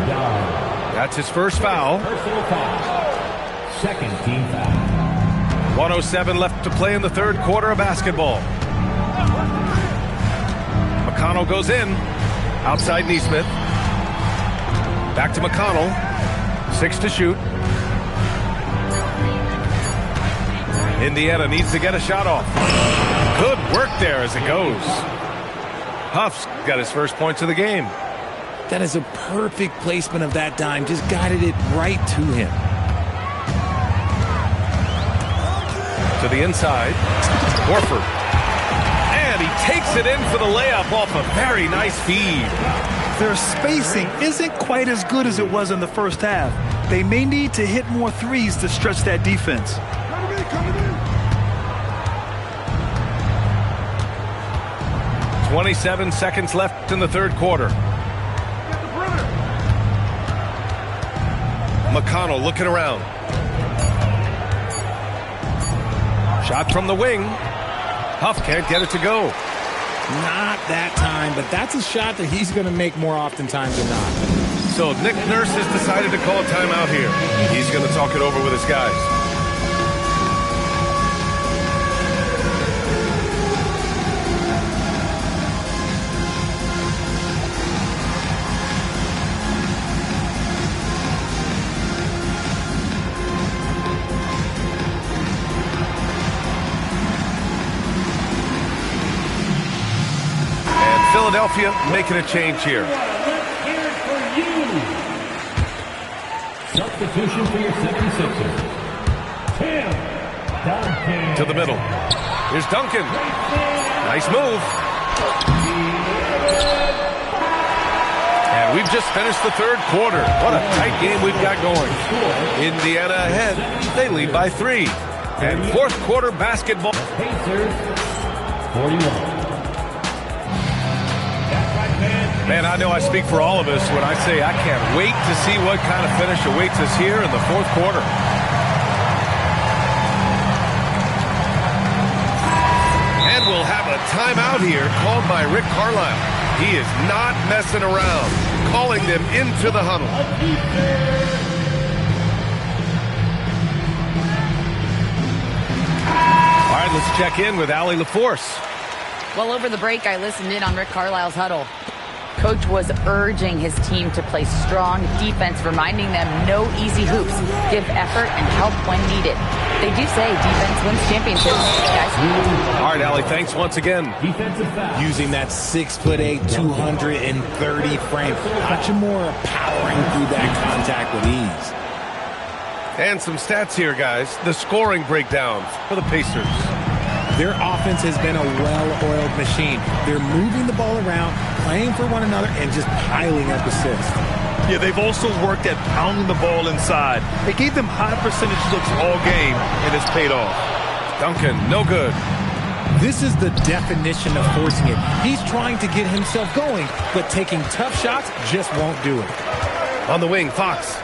That's his first foul. Personal foul. Second team foul. 1:07 left to play in the third quarter of basketball. McConnell goes in. Outside Nesmith. Back to McConnell. 6 to shoot. Indiana needs to get a shot off. Good work there as it goes. Huff's got his first points of the game. That is a perfect placement of that dime. Just guided it right to him. To the inside. Horford. And he takes it in for the layup off a very nice feed. Their spacing isn't quite as good as it was in the first half. They may need to hit more threes to stretch that defense. 27 seconds left in the third quarter. McConnell looking around. Shot from the wing. Huff can't get it to go. Not that time, but that's a shot that he's going to make more oftentimes than not. So Nick Nurse has decided to call a timeout here. He's going to talk it over with his guys. Philadelphia making a change here. Let's hear it for you. Substitution for your 76ers. Tim Duncan. To the middle. Here's Duncan. Nice move. And we've just finished the third quarter. What a tight game we've got going. Indiana ahead. They lead by 3. And fourth quarter basketball. Pacers, 41. Man, I know I speak for all of us when I say I can't wait to see what kind of finish awaits us here in the fourth quarter. And we'll have a timeout here called by Rick Carlisle. He is not messing around, calling them into the huddle. All right, let's check in with Allie LaForce. Well, over the break, I listened in on Rick Carlisle's huddle. Coach was urging his team to play strong defense, reminding them no easy hoops, give effort and help when needed. They do say defense wins championships, guys. All right, Allie, thanks once again. Using that 6'8", 230 frame. Hachimura powering through that contact with ease. And some stats here, guys. The scoring breakdown for the Pacers. Their offense has been a well-oiled machine. They're moving the ball around, playing for one another, and just piling up assists. Yeah, they've also worked at pounding the ball inside. They gave them high percentage looks all game, and it's paid off. Duncan, no good. This is the definition of forcing it. He's trying to get himself going, but taking tough shots just won't do it. On the wing, Fox.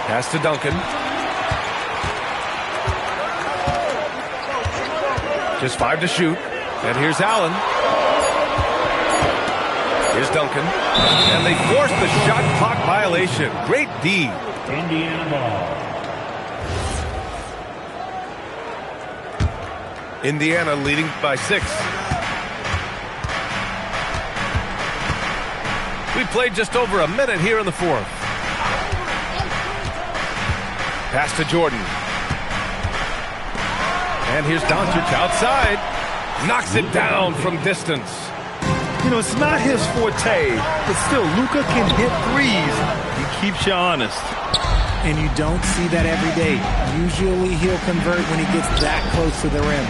Pass to Duncan. Just 5 to shoot. And here's Allen. Here's Duncan. And they force the shot clock violation. Great D. Indiana ball. Indiana leading by 6. We played just over a minute here in the fourth. Pass to Jordan. And here's Doncic outside. Knocks it down from distance. You know, it's not his forte, but still, Luka can hit threes. He keeps you honest. And you don't see that every day. Usually he'll convert when he gets that close to the rim.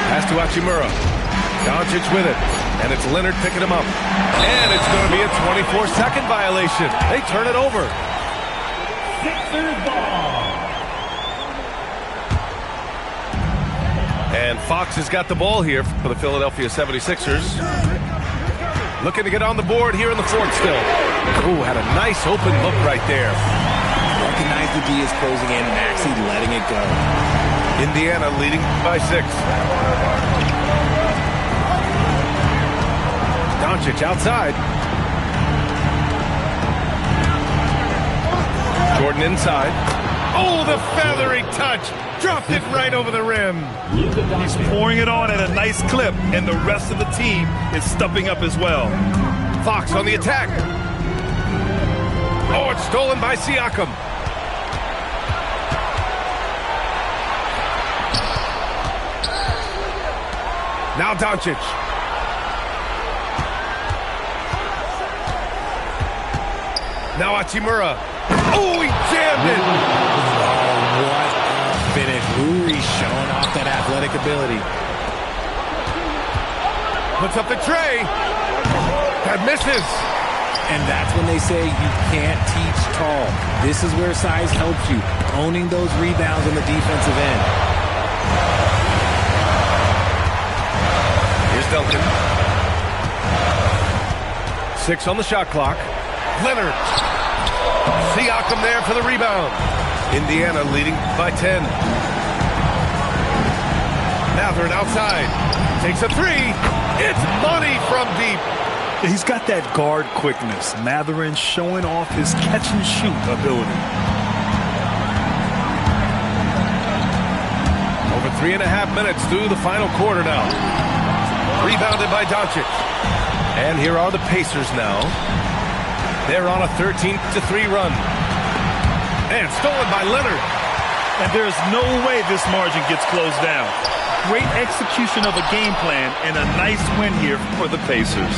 Pass to Hachimura. Doncic with it. And it's Leonard picking him up. And it's going to be a 24-second violation. They turn it over. Sixers ball. And Fox has got the ball here for the Philadelphia 76ers. Looking to get on the board here in the fourth still. Ooh, had a nice open look right there. Recognize the D is closing in. Maxey letting it go. Indiana leading by 6. Doncic outside. Jordan inside. Oh, the feathery touch. Dropped it right over the rim. He's pouring it on at a nice clip, and the rest of the team is stepping up as well. Fox on the attack. Oh, it's stolen by Siakam. Now Doncic. Now Hachimura. Oh, he jammed it. Oh, what a finish. Uri showing off that athletic ability. Puts up the tray. That misses. And that's when they say you can't teach tall. This is where size helps you. Owning those rebounds on the defensive end. Here's Duncan. 6 on the shot clock. Leonard. Siakam there for the rebound. Indiana leading by 10. Mathurin outside. Takes a 3. It's money from deep. He's got that guard quickness. Mathurin showing off his catch-and-shoot ability. Over 3.5 minutes through the final quarter now. Rebounded by Doncic. And here are the Pacers now. They're on a 13-3 run. And stolen by Leonard. And there's no way this margin gets closed down. Great execution of a game plan and a nice win here for the Pacers.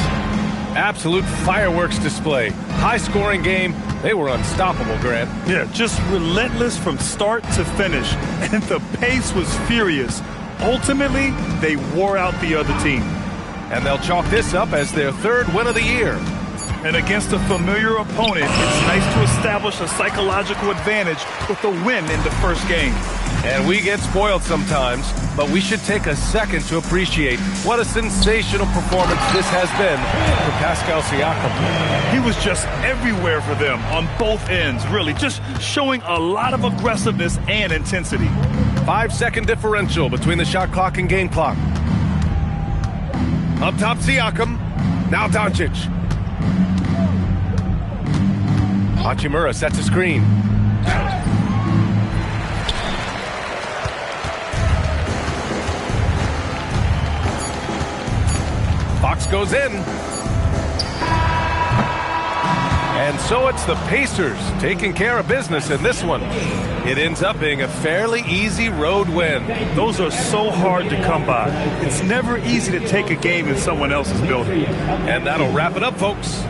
Absolute fireworks display. High-scoring game. They were unstoppable, Grant. Yeah, just relentless from start to finish. And the pace was furious. Ultimately, they wore out the other team. And they'll chalk this up as their third win of the year. And against a familiar opponent, it's nice to establish a psychological advantage with a win in the first game. And we get spoiled sometimes, but we should take a second to appreciate what a sensational performance this has been for Pascal Siakam. He was just everywhere for them on both ends, really, just showing a lot of aggressiveness and intensity. 5-second differential between the shot clock and game clock. Up top, Siakam. Now Doncic. Hachimura sets a screen. Fox goes in. And so it's the Pacers taking care of business in this one. It ends up being a fairly easy road win. Those are so hard to come by. It's never easy to take a game in someone else's building. And that'll wrap it up, folks.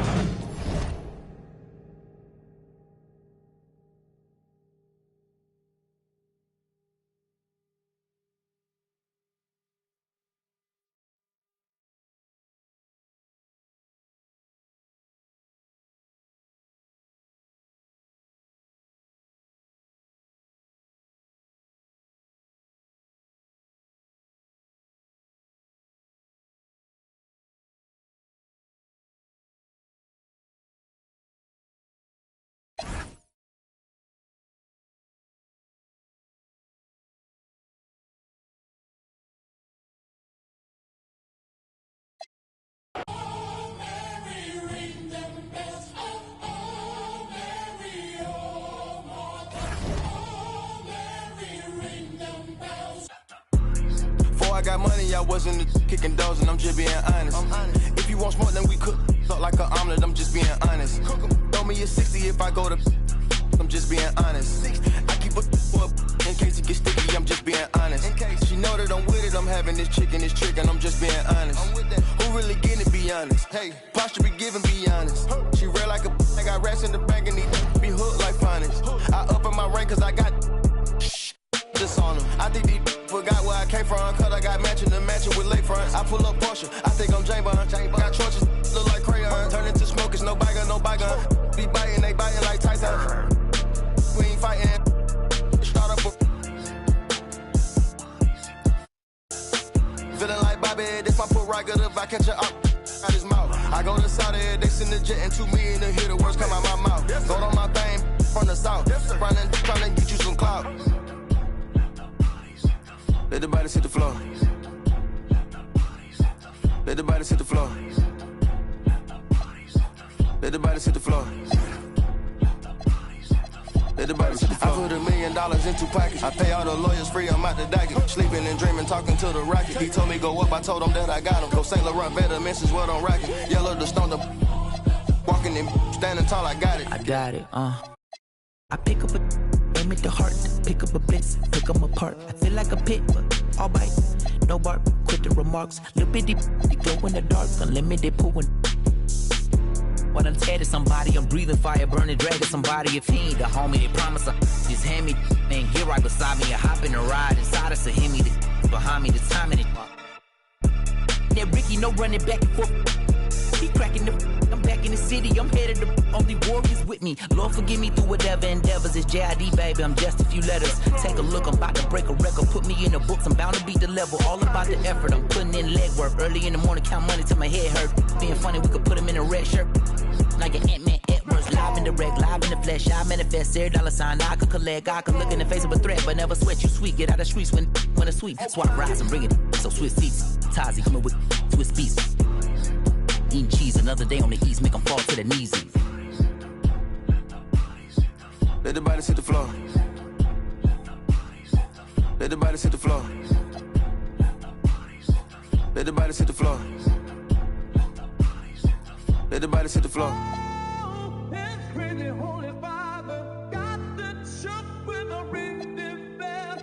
I got money, I wasn't kicking doors, and I'm just being honest. If you want smoke, then we cook up like an omelet, I'm just being honest. Throw me a 60 if I go to, I'm just being honest. I keep a up in case it gets sticky, I'm just being honest. She know that I'm with it, I'm having this chick and this trick, and I'm just being honest. Who really getting it, be honest? Hey, posture be giving, be honest. She real like a, I got rats in the bag and need be hooked like finest. I up in my rank cause I got this on them. I think these forgot where I came from, cause I got matching with lake fronts. I pull up Porsche, I think I'm Jane Bond. Got torches, look like crayon. Turn into smoke, it's no bygone, no bygone. Be biting, they biting like Tyson. We ain't fighting. Start up feeling like Bobby, this my put right good if I catch her up out his mouth. I go to Saudi, they send the jet and 2 million to hear the words come out my mouth. Go on my thing from the south, running, trying to get you some clout. Let the bodies hit the floor. Let the bodies hit the floor. Let the bodies hit the floor. Let the bodies hit the floor. I put $1 million in 2 pockets. I pay all the lawyers free, I'm out the docket. Sleeping and dreaming, talking to the rocket. He told me go up, I told him that I got him. Go St. Laurent, Vitamins is what I'm rocking. Yellow the stone, the walking and standing tall, I got it. I got it, I pick up a, aim at the heart, pick up a blitz, pick them apart. I feel like a pit, but all bite, no bark, quit the remarks. Little bitty, glow in the dark, unlimited pooling. When I'm tearing somebody, I'm breathing fire, burning, dragging somebody. If he ain't the homie, they promise I just hand me, man, get right beside me. I hop in a ride inside us, so hit me, behind me, the timing it. That Ricky, no running back and forth. He cracking the, I'm back in the city, I'm headed to only warriors with me. Lord forgive me through whatever endeavors. It's JID, baby, I'm just a few letters. Take a look, I'm about to break a record. Put me in the books, I'm bound to beat the level. All about the effort, I'm putting in legwork. Early in the morning, count money till my head hurt. Being funny, we could put him in a red shirt. Like an Ant-Man Edwards, live in the wreck, live in the flesh. I manifest, every dollar sign I could collect. I could look in the face of a threat, but never sweat. You sweet, get out of the streets when it's sweet. Swap rides and bring it, so Swiss seats. Tazi coming with Swiss beats. Eating cheese, another day on the east, make them fall to their knees. Let the bodies hit the floor. Let the bodies hit the floor. Let the bodies hit the floor. Let the bodies hit the floor. It's crazy, Holy Father, got the shook with a ring bell.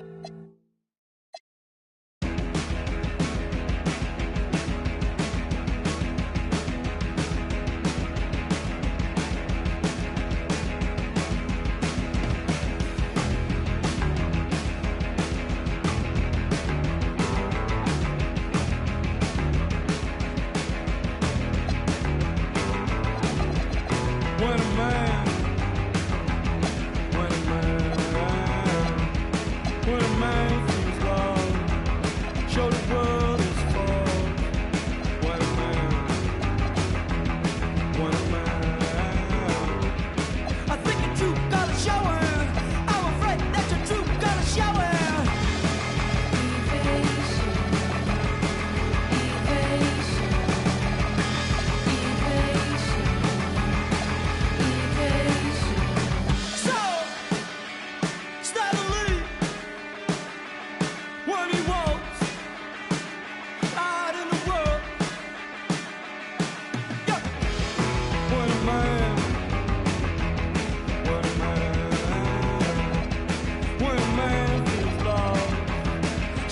When a man feels lost, show the world his fault. When a man, I think the truth gotta show it. I'm afraid that the truth gotta show it. So, steadily, when he walks out in the world, yeah. When a man feels lost,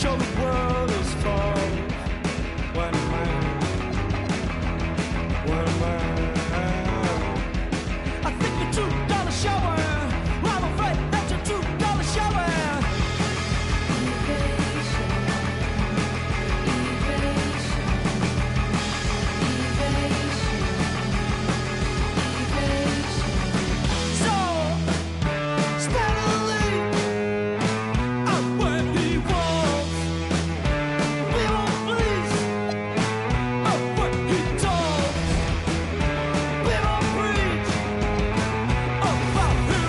show the world his fault. When a man, I think the truth gotta show it. I'm afraid that the truth gotta show it. So, steadily, when he walks, we won't please. When he talks, we won't preach. About hero.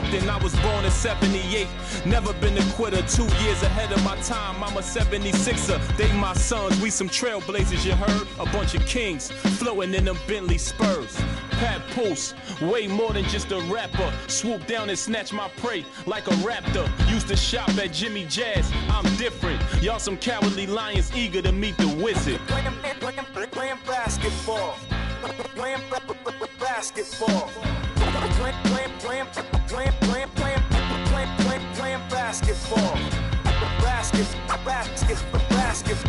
captain. I was born in 78. Never been a quitter. 2 years ahead of my time. I'm a 76er. They my sons. We some trailblazers, you heard? A bunch of kings floating in them Bentley Spurs. Pat Poose, way more than just a rapper. Swoop down and snatch my prey like a raptor. Used to shop at Jimmy Jazz. I'm different. Y'all some cowardly lions eager to meet the wizard. Playing basketball. Playing basketball. Playing basketball. Basketball.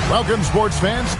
Welcome, sports fans.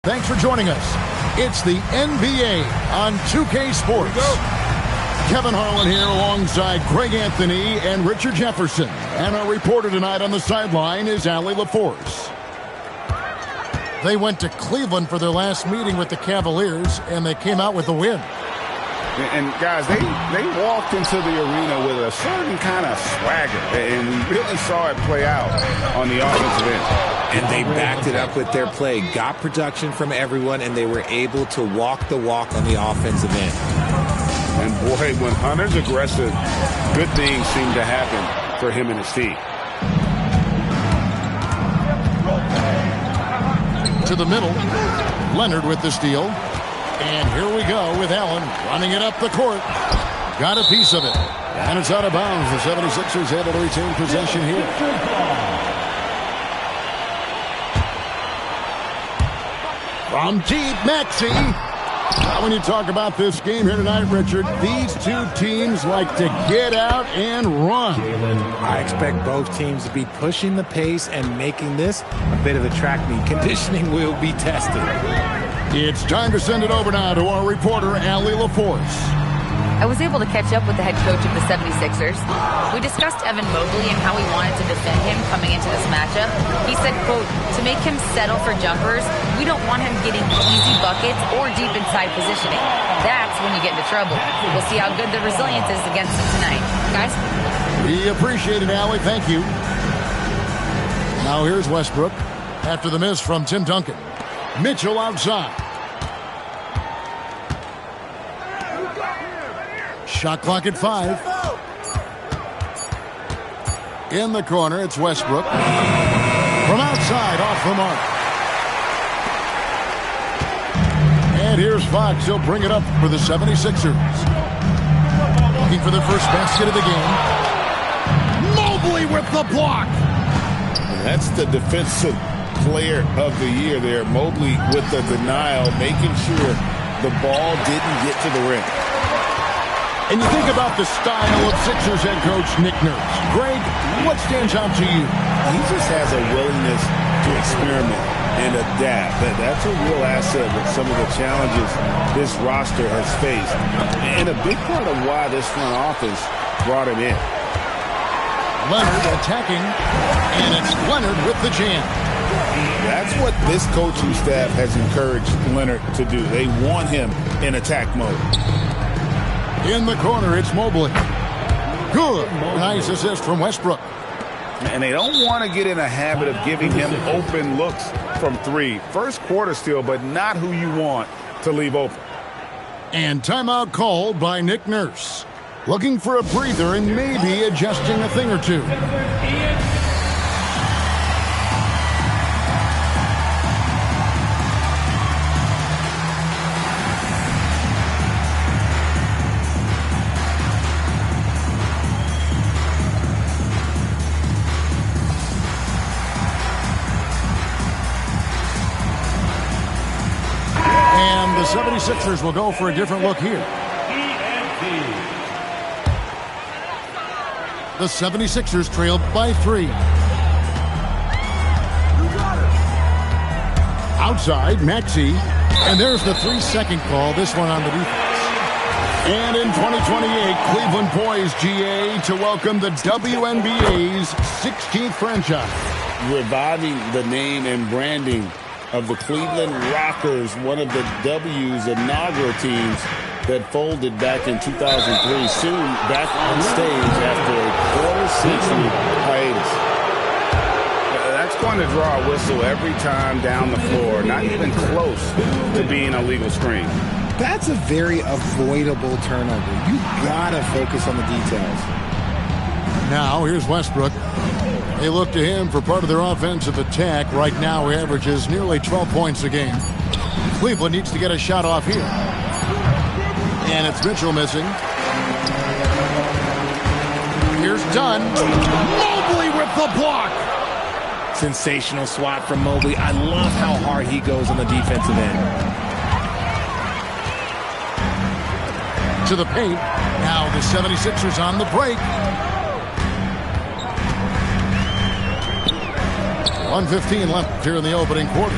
Thanks for joining us. It's the NBA on 2K Sports. Kevin Harlan here alongside Greg Anthony and Richard Jefferson. And our reporter tonight on the sideline is Allie LaForce. They went to Cleveland for their last meeting with the Cavaliers, and they came out with a win. And guys, they walked into the arena with a certain kind of swagger, and we really saw it play out on the offensive end. And they backed it up with their play, got production from everyone, and they were able to walk the walk on the offensive end. And boy, when Hunter's aggressive, good things seem to happen for him and his team. To the middle, Leonard with the steal. And here we go with Allen running it up the court. Got a piece of it. And it's out of bounds. The 76ers able to retain possession here. From deep, Maxey. Now, when you talk about this game here tonight, Richard, these two teams like to get out and run. I expect both teams to be pushing the pace and making this a bit of a track meet. Conditioning will be tested. It's time to send it over now to our reporter, Allie LaForce. I was able to catch up with the head coach of the 76ers. We discussed Evan Mobley and how we wanted to defend him coming into this matchup. He said, quote, to make him settle for jumpers, we don't want him getting easy buckets or deep inside positioning. That's when you get into trouble. We'll see how good the resilience is against him tonight. Guys? We appreciate it, Allie. Thank you. Now here's Westbrook after the miss from Tim Duncan. Mitchell outside. Shot clock at 5. In the corner, it's Westbrook. From outside, off the mark. And here's Fox. He'll bring it up for the 76ers. Looking for their first basket of the game. Mobley with the block. That's the defensive player of the year there. Mobley with the denial, making sure the ball didn't get to the rim. And you think about the style of Sixers head coach Nick Nurse. Greg, what stands out to you? He just has a willingness to experiment and adapt. That's a real asset with some of the challenges this roster has faced. And a big part of why this front office brought him in. Leonard attacking, and it's Leonard with the jam. That's what this coaching staff has encouraged Leonard to do. They want him in attack mode. In the corner, it's Mobley. Good. Nice assist from Westbrook. And they don't want to get in a habit of giving him open looks from 3. First quarter still, but not who you want to leave open. And timeout called by Nick Nurse. Looking for a breather and maybe adjusting a thing or two. The 76ers will go for a different look here. The 76ers trailed by 3. Outside, Maxey. And there's the 3-second call, this one on the defense. And in 2028, Cleveland poised, GA, to welcome the WNBA's 16th franchise. Reviving the name and branding of the Cleveland Rockers, one of the W's inaugural teams that folded back in 2003, soon back on stage after a quarter-century hiatus. That's going to draw a whistle every time down the floor, not even close to being a legal screen. That's a very avoidable turnover. You gotta focus on the details. Now, here's Westbrook. They look to him for part of their offensive attack. Right now, he averages nearly 12 points a game. Cleveland needs to get a shot off here. And it's Mitchell missing. Here's Dunn. Mobley with the block. Sensational swat from Mobley. I love how hard he goes on the defensive end. To the paint. Now the 76ers on the break. 1:15 left here in the opening quarter.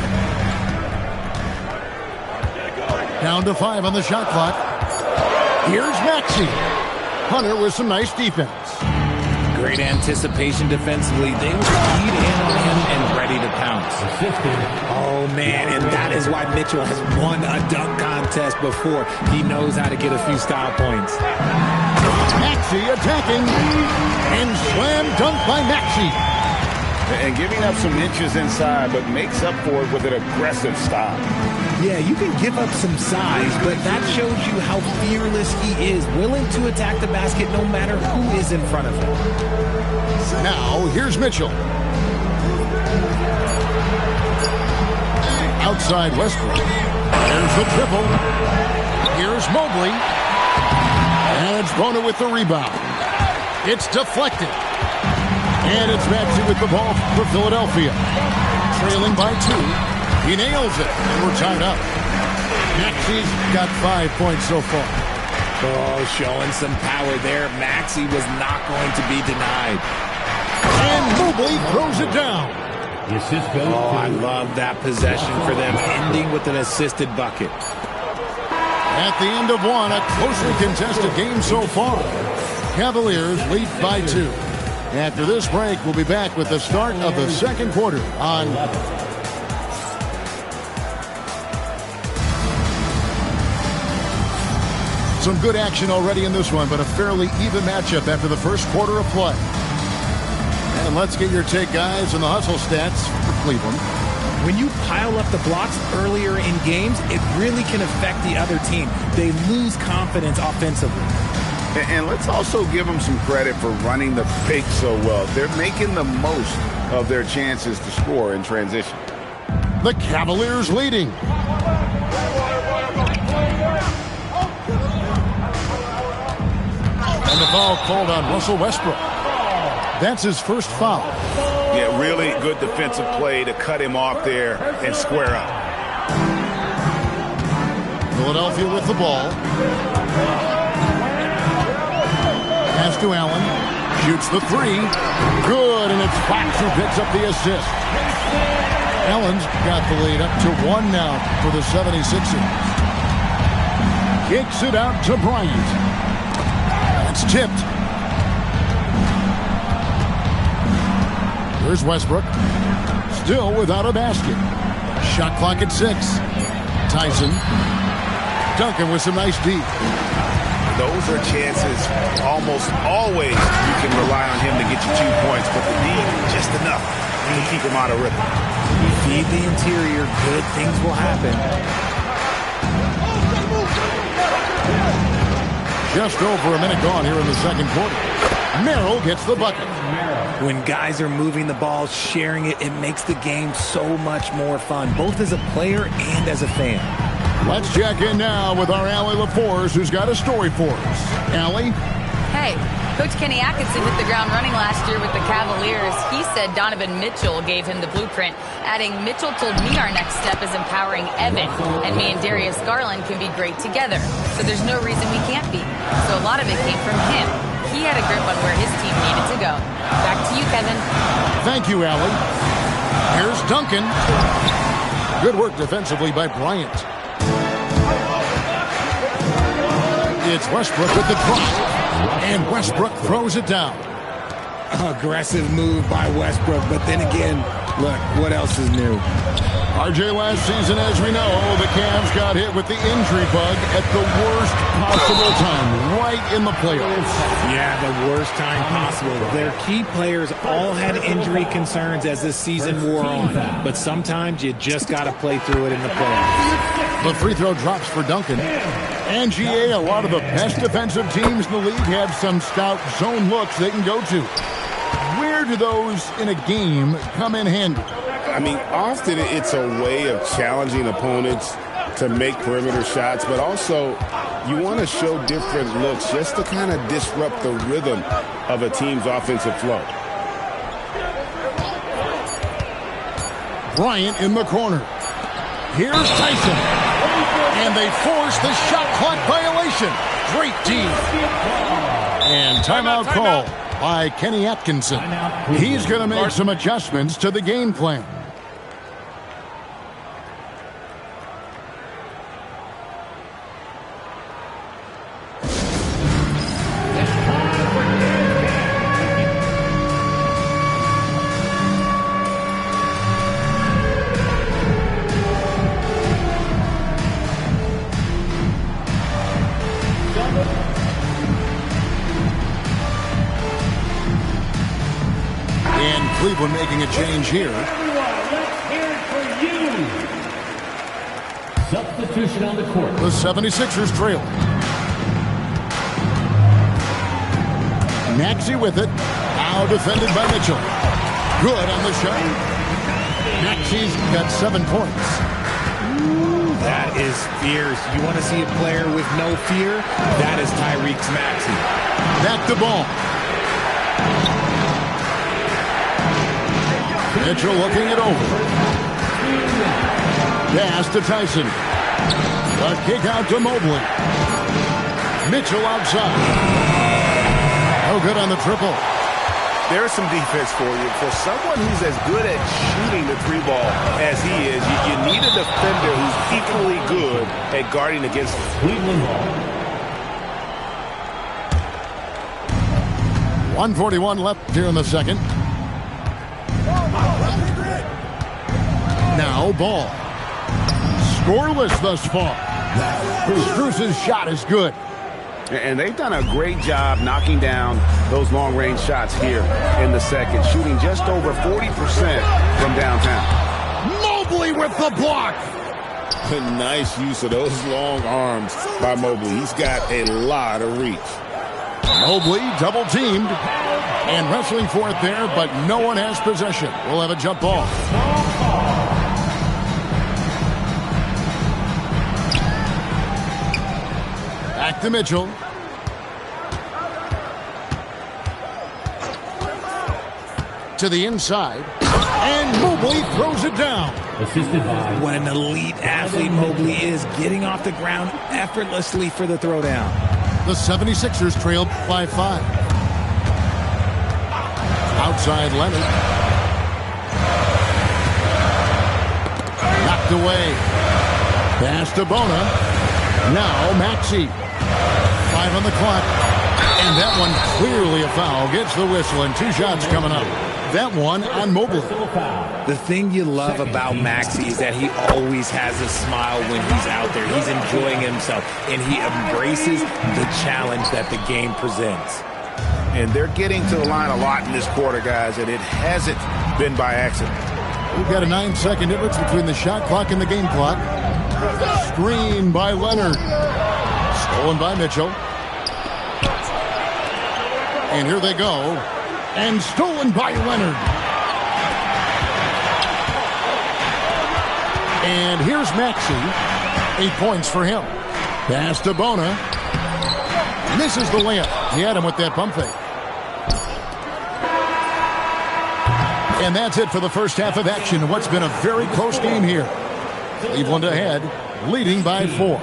Down to 5 on the shot clock. Here's Maxey. Hunter with some nice defense. Great anticipation defensively. They were keyed in on him and ready to pounce. Oh, man, and that is why Mitchell has won a dunk contest before. He knows how to get a few style points. Maxey attacking. And slam dunk by Maxey. And giving up some inches inside, but makes up for it with an aggressive style. Yeah, you can give up some size, but that shows you how fearless he is, willing to attack the basket no matter who is in front of him. Now, here's Mitchell. Outside Westbrook. There's the triple. Here's Mobley. And it's Bona with the rebound. It's deflected. And it's Maxey with the ball for Philadelphia. Trailing by 2. He nails it, and we're tied up. Maxey's got 5 points so far. Oh, showing some power there. Maxey was not going to be denied. And Mobley throws it down. Oh, I love that possession for them, ending with an assisted bucket. At the end of one, a closely contested game so far. Cavaliers lead by 2. After this break, we'll be back with the start of the second quarter on some good action already in this one, but a fairly even matchup after the first quarter of play. And let's get your take, guys, on the hustle stats for Cleveland. When you pile up the blocks earlier in games, it really can affect the other team. They lose confidence offensively. And let's also give them some credit for running the pick so well. They're making the most of their chances to score in transition. The Cavaliers leading. And the foul called on Russell Westbrook. That's his first foul. Yeah, really good defensive play to cut him off there and square up. Philadelphia with the ball. Pass to Allen. Shoots the 3. Good, and it's Fox who picks up the assist. Allen's got the lead up to 1 now for the 76ers. Kicks it out to Bryant. It's tipped. Here's Westbrook. Still without a basket. Shot clock at 6. Tyson. Duncan with some nice D. Those are chances almost always you can rely on him to get you 2 points, but the D, just enough to keep him out of rhythm. You feed the interior, good things will happen. Just over a minute gone here in the second quarter. Merrill gets the bucket. When guys are moving the ball, sharing it, it makes the game so much more fun, both as a player and as a fan. Let's check in now with our Allie LaForce, who's got a story for us. Allie? Hey, Coach Kenny Atkinson hit the ground running last year with the Cavaliers. He said Donovan Mitchell gave him the blueprint, adding, Mitchell told me our next step is empowering Evan, and me and Darius Garland can be great together. So there's no reason we can't be. So a lot of it came from him. He had a grip on where his team needed to go. Back to you, Kevin. Thank you, Allie. Here's Duncan. Good work defensively by Bryant. It's Westbrook with the drop. And Westbrook throws it down. Aggressive move by Westbrook, but then again, look, what else is new? RJ, last season, as we know, the Cavs got hit with the injury bug at the worst possible time, right in the playoffs. Yeah, the worst time possible. Their key players all had injury concerns as this season wore on, but sometimes you just got to play through it in the playoffs. The free throw drops for Duncan. And GA, a lot of the best defensive teams in the league have some stout zone looks they can go to. Where do those in a game come in handy? I mean, often it's a way of challenging opponents to make perimeter shots, but also you want to show different looks just to kind of disrupt the rhythm of a team's offensive flow. Bryant in the corner. Here's Tyson. And they force the shot clock violation. Great D. And timeout call by Kenny Atkinson. He's going to make some adjustments to the game plan. Cleveland making a change here. Let's hear it for you. Substitution on the court. The 76ers trail. Maxey with it. Now defended by Mitchell. Good on the shot. Maxey's got 7 points. Ooh, that is fierce. You want to see a player with no fear? That is Tyrese Maxey. Back the ball. Mitchell looking it over. Pass to Tyson. The kick out to Mobley. Mitchell outside. No good on the triple. There's some defense for you. For someone who's as good at shooting the three ball as he is, you need a defender who's equally good at guarding against Cleveland. 1:41 left here in the second. Now Ball. Scoreless thus far. Strus's shot is good. And they've done a great job knocking down those long-range shots here in the second, shooting just over 40% from downtown. Mobley with the block. A nice use of those long arms by Mobley. He's got a lot of reach. Mobley double-teamed and wrestling for it there, but no one has possession. We'll have a jump ball. Back to Mitchell. To the inside. And Mobley throws it down. What an elite athlete Mobley is, getting off the ground effortlessly for the throwdown. The 76ers trailed by 5. Outside Leonard. Knocked away. Pass to Bona. Now Maxey. 5 on the clock. And that one clearly a foul. Gets the whistle and 2 shots coming up. That one on Mobley. The thing you love about Maxey is that he always has a smile when he's out there. He's enjoying himself, and he embraces the challenge that the game presents. And they're getting to the line a lot in this quarter, guys, and it hasn't been by accident. We've got a 9-second difference between the shot clock and the game clock. Screen by Leonard. Stolen by Mitchell. And here they go. And stolen by Leonard. And here's Maxey. 8 points for him. Pass to Bona. Misses the layup. He had him with that pump fake. And that's it for the first half of action. What's been a very close game here. Cleveland ahead, leading by 4.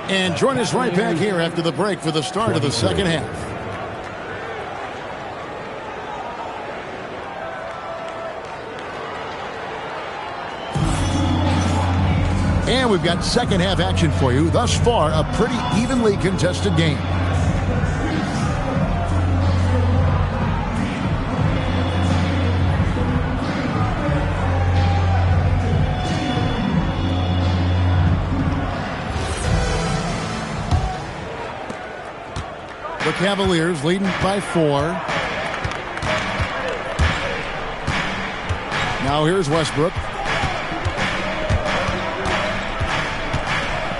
And join us right back here after the break for the start of the second half. And we've got second half action for you. Thus far, a pretty evenly contested game. The Cavaliers leading by 4. Now here's Westbrook.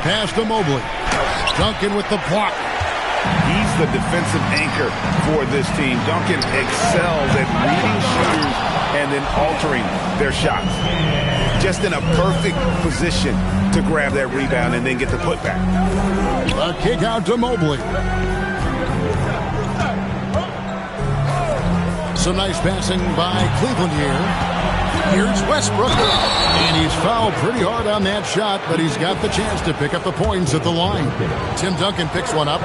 Pass to Mobley. Duncan with the block. He's the defensive anchor for this team. Duncan excels at reading shooters and then altering their shots. Just in a perfect position to grab that rebound and then get the putback. A kick out to Mobley. Some nice passing by Cleveland here. Here's Westbrook. And he's fouled pretty hard on that shot, but he's got the chance to pick up the points at the line. Tim Duncan picks one up.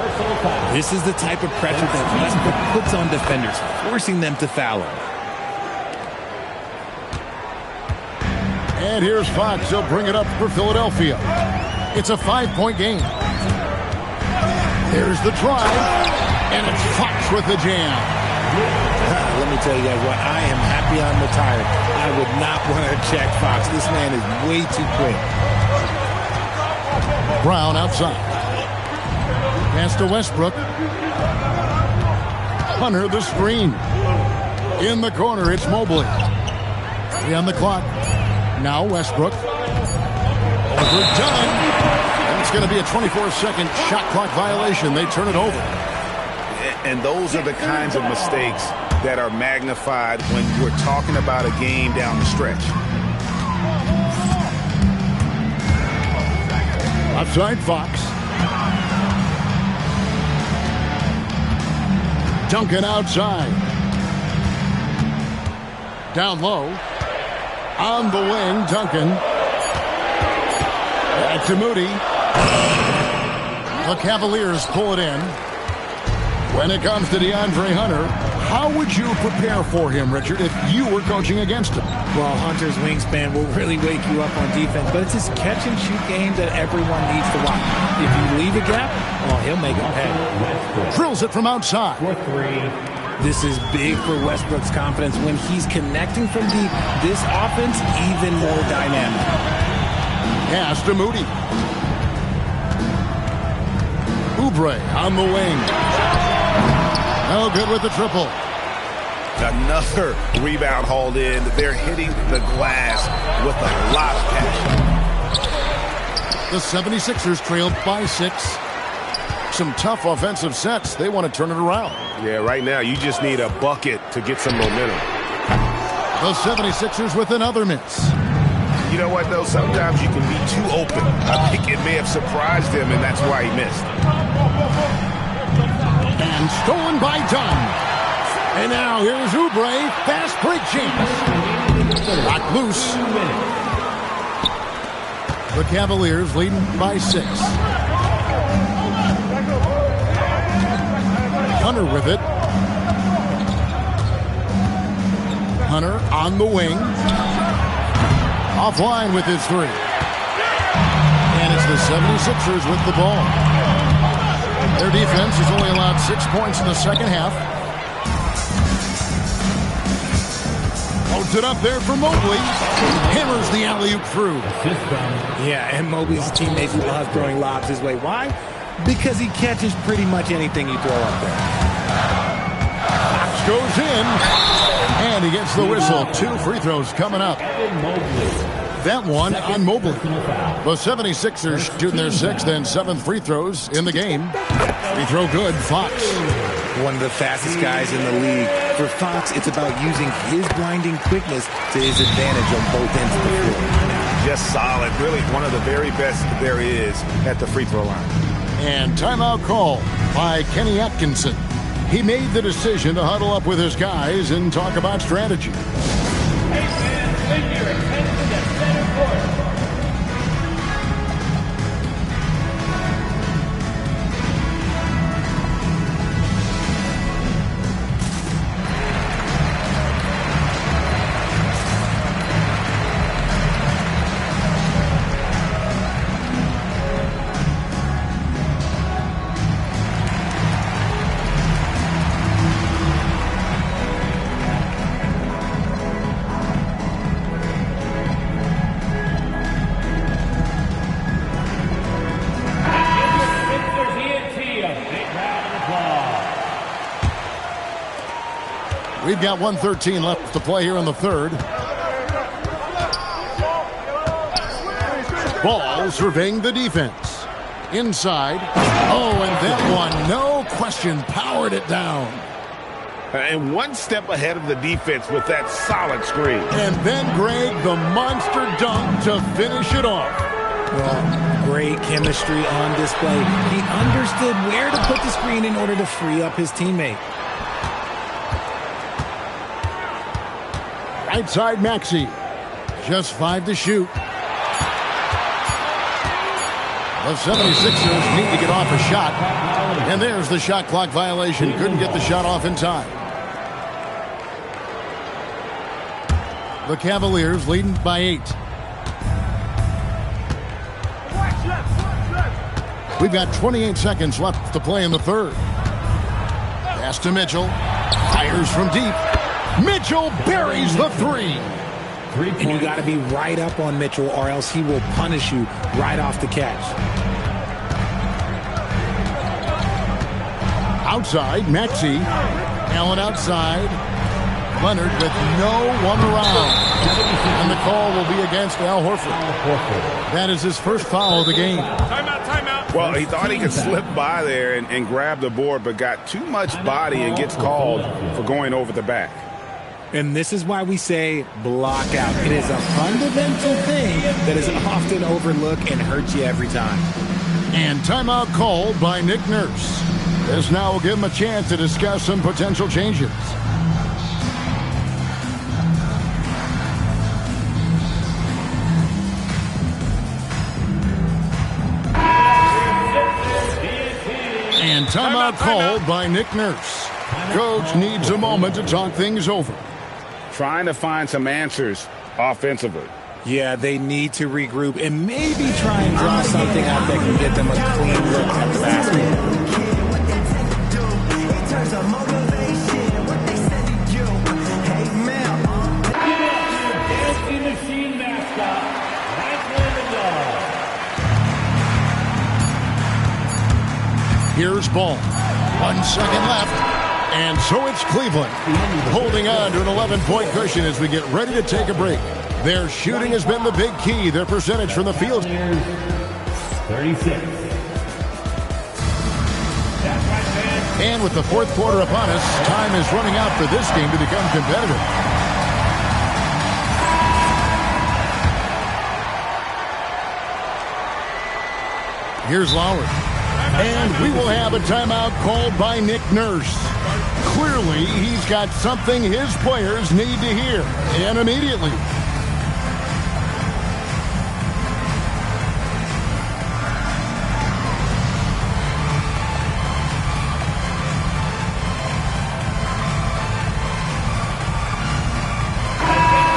This is the type of pressure that Westbrook puts on defenders, forcing them to foul him. And here's Fox. He'll bring it up for Philadelphia. It's a 5-point game. There's the drive. And it's Fox with the jam. Let me tell you guys what, I am happy I'm retired. I would not want to check Fox. This man is way too quick. Brown outside. Pass to Westbrook. Hunter the screen. In the corner, it's Mobley. 3 on the clock. Now Westbrook. Overdone. And it's going to be a 24-second shot clock violation. They turn it over. And those are the kinds of mistakes that are magnified when we're talking about a game down the stretch. Outside Fox. Duncan outside. Down low. On the wing, Duncan. Back to Moody. The Cavaliers pull it in. When it comes to DeAndre Hunter, how would you prepare for him, Richard, if you were coaching against him? Well, Hunter's wingspan will really wake you up on defense, but it's his catch-and-shoot game that everyone needs to watch. If you leave a gap, well, he'll make it pay. Drills it from outside. This is big for Westbrook's confidence. When he's connecting from deep, this offense even more dynamic. Pass to Moody. Oubre on the wing. No good with the triple. Another rebound hauled in. They're hitting the glass with a lot of passion. The 76ers trailed by 6. Some tough offensive sets. They want to turn it around. Yeah, right now you just need a bucket to get some momentum. The 76ers with another miss. You know what, though? Sometimes you can be too open. I think it may have surprised him, and that's why he missed. And stolen by Dunn. And now here's Oubre. Fast break chance. Knocked loose. The Cavaliers leading by 6. Hunter with it. Hunter on the wing. Offline with his 3. And it's the 76ers with the ball. Their defense has only allowed 6 points in the second half. Holds it up there for Mobley. Hammers the alley-oop through. Yeah, and Mobley's teammates love throwing lobs his way. Why? Because he catches pretty much anything you throw up there. Fox goes in. And he gets the whistle. 2 free throws coming up. That one on Mobley. The 76ers shooting their 6th and 7th free throws in the game. Free throw good, Fox. One of the fastest guys in the league. For Fox, it's about using his blinding quickness to his advantage on both ends of the floor. Just solid. Really one of the very best there is at the free throw line. And timeout call by Kenny Atkinson. He made the decision to huddle up with his guys and talk about strategy. We've got 1:13 left to play here in the third. Ball surveying the defense. Inside. Oh, and that one, no question, powered it down. And one step ahead of the defense with that solid screen. And then, Greg, the monster dunk to finish it off. Well, great chemistry on display. He understood where to put the screen in order to free up his teammate. Right side, Maxey. Just 5 to shoot. The 76ers need to get off a shot. And there's the shot clock violation. Couldn't get the shot off in time. The Cavaliers leading by 8. We've got 28 seconds left to play in the third. Pass to Mitchell. Fires from deep. Mitchell buries the 3. And you got to be right up on Mitchell or else he will punish you right off the catch. Outside, Maxey. Allen outside. Leonard with no one around. And the call will be against Al Horford. That is his first foul of the game. Timeout. Well, he thought he could slip by there and grab the board, but got too much body and gets called for going over the back. And this is why we say block out. It is a fundamental thing that is often overlooked and hurts you every time. And timeout called by Nick Nurse. This now will give him a chance to discuss some potential changes. timeout called by Nick Nurse. Coach needs a moment to talk things over. Trying to find some answers offensively. Yeah, they need to regroup and maybe try and draw something up that can get them a clean look at the basket. Here's Ball. 1 second left. And so it's Cleveland holding on to an 11-point cushion as we get ready to take a break. Their shooting has been the big key. Their percentage from the field. 36. And with the fourth quarter upon us, time is running out for this game to become competitive. Here's Lowry. And we will have a timeout called by Nick Nurse. Clearly, he's got something his players need to hear, and immediately.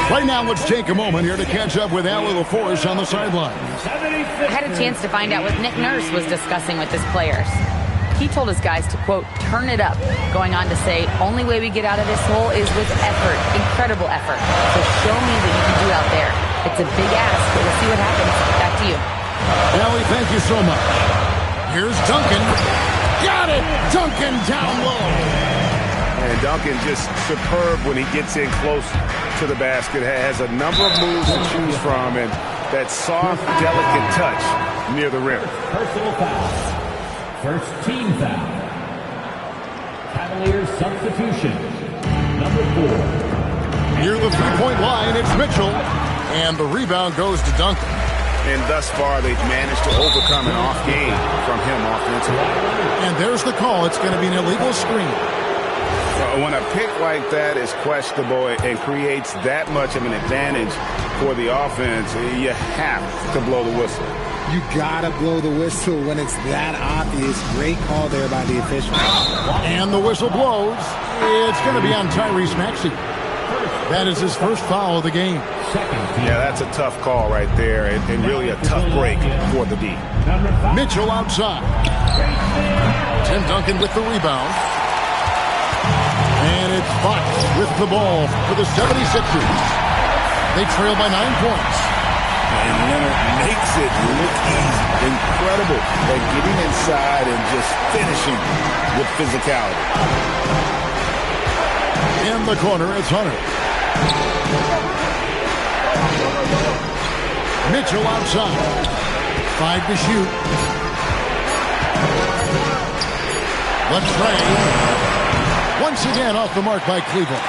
Right now, let's take a moment here to catch up with Allie LaForce on the sideline. I had a chance to find out what Nick Nurse was discussing with his players. He told his guys to, quote, turn it up, going on to say, only way we get out of this hole is with effort, incredible effort. So show me what you can do out there. It's a big ask, but we'll see what happens. Back to you. Allie, thank you so much. Here's Duncan. Got it! Duncan down low. And Duncan just superb when he gets in close to the basket. Has a number of moves to choose from, and that soft, delicate touch near the rim. Personal foul. First team foul. Cavaliers substitution. Number 4. Near the three-point line, it's Mitchell. And the rebound goes to Duncan. And thus far, they've managed to overcome an off game from him offensively. And there's the call. It's going to be an illegal screen. When a pick like that is questionable and creates that much of an advantage for the offense, you have to blow the whistle. You gotta blow the whistle when it's that obvious. Great call there by the official. And the whistle blows. It's going to be on Tyrese Maxey. That is his first foul of the game. Yeah, that's a tough call right there, and really a tough break for the D. Mitchell outside. Tim Duncan with the rebound. And it's Fox with the ball for the 76ers. They trail by 9 points. And Leonard makes it look easy. Incredible at getting inside and just finishing with physicality. In the corner, it's Hunter. Mitchell outside. 5 to shoot. Let's play. Once again off the mark by Cleveland.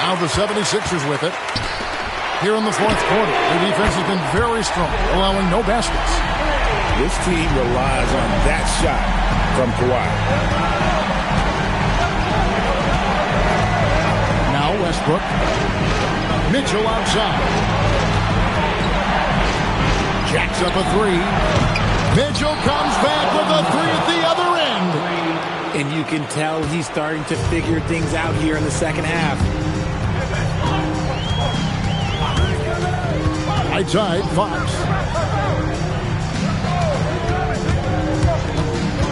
Now the 76ers with it. Here in the fourth quarter, the defense has been very strong, allowing no baskets. This team relies on that shot from Kawhi. Now Westbrook. Mitchell outside. Jacks up a 3. Mitchell comes back with a 3 at the other end. And you can tell he's starting to figure things out here in the second half. Right side, Fox.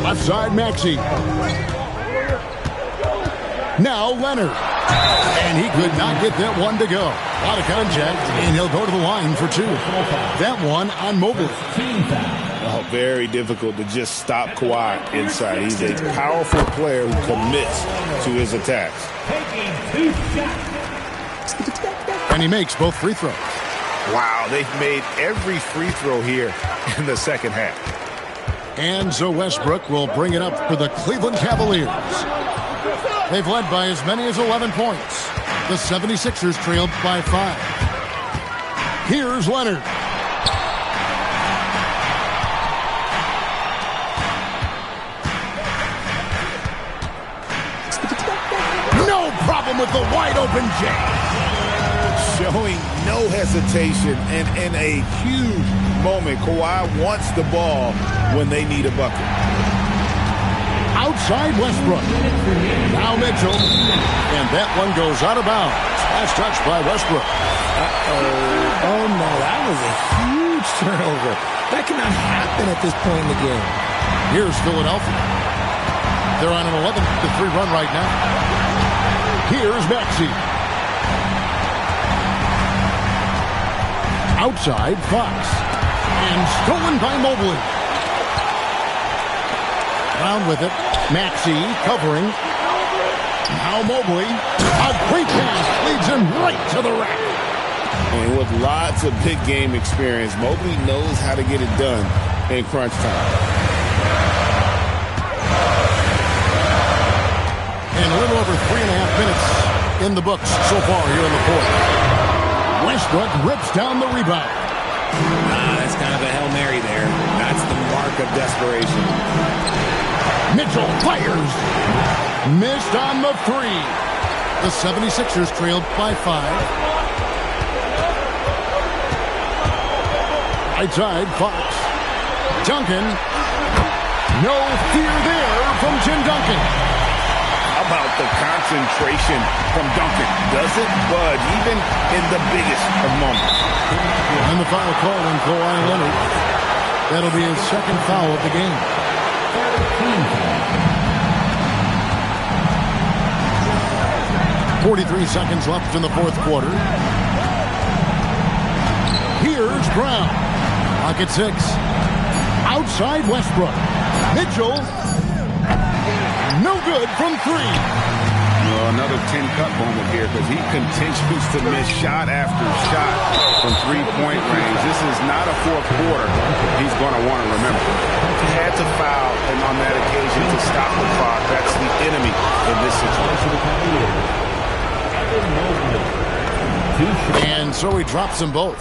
Left side, Maxey. Now Leonard. And he could not get that one to go. A lot of contact, and he'll go to the line for 2. That one on Mobley. Oh, very difficult to just stop Kawhi inside. He's a powerful player who commits to his attacks. And he makes both free throws. Wow, they've made every free throw here in the second half. And so Westbrook will bring it up for the Cleveland Cavaliers. They've led by as many as 11 points. The 76ers trailed by 5. Here's Leonard. No problem with the wide open jam. Showing no hesitation, and in a huge moment, Kawhi wants the ball when they need a bucket. outside Westbrook. Now Mitchell. And that one goes out of bounds. Last touch by Westbrook. Oh, no, that was a huge turnover. That cannot happen at this point in the game. Here's Philadelphia. They're on an 11-3 run right now. Here's Maxey. Outside, Fox. And stolen by Mobley. Brown with it. Maxey covering. Now Mobley. A great pass leads him right to the rack. And with lots of big game experience, Mobley knows how to get it done in crunch time. And a little over 3.5 minutes in the books so far here in the fourth. Westbrook rips down the rebound. That's kind of a Hail Mary there. That's the mark of desperation. Mitchell fires. Missed on the three. The 76ers trailed by 5. Right side, Fox. Duncan. No fear there from Tim Duncan. How about the concentration from Duncan? Doesn't budge, even in the biggest of moments. And the foul call on Kawhi Leonard. That'll be his second foul of the game. 43 seconds left in the fourth quarter. Here's Brown. Clock at 6. Outside Westbrook. Mitchell. No good from 3. Well, another 10-cut moment here because he continues to miss shot after shot from three-point range. This is not a fourth quarter he's going to want to remember. He had to foul, and on that occasion to stop the clock. That's the enemy in this situation. And so he drops them both.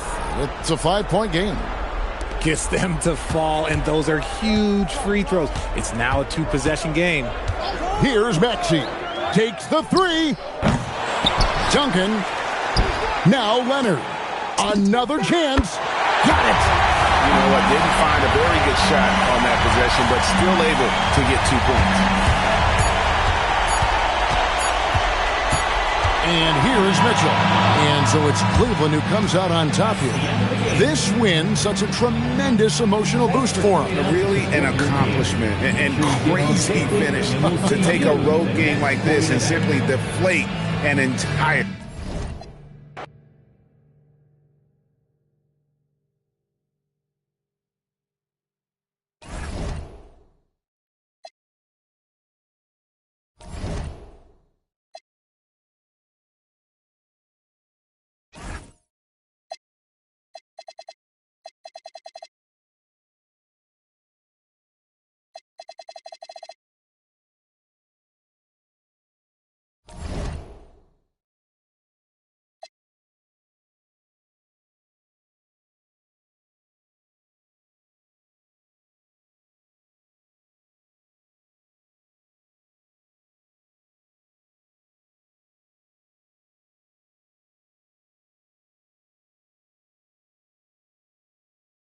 It's a 5-point game. Gets them to fall, and those are huge free throws. It's now a 2-possession game. Here's Maxey. Takes the 3. Duncan. Now Leonard. Another chance. Got it. You know what? Didn't find a very good shot on that possession, but still able to get 2 points. And here's Mitchell. And so it's Cleveland who comes out on top here. This win, such a tremendous emotional boost for him. Really an accomplishment and crazy finish to take a road game like this and simply deflate an entire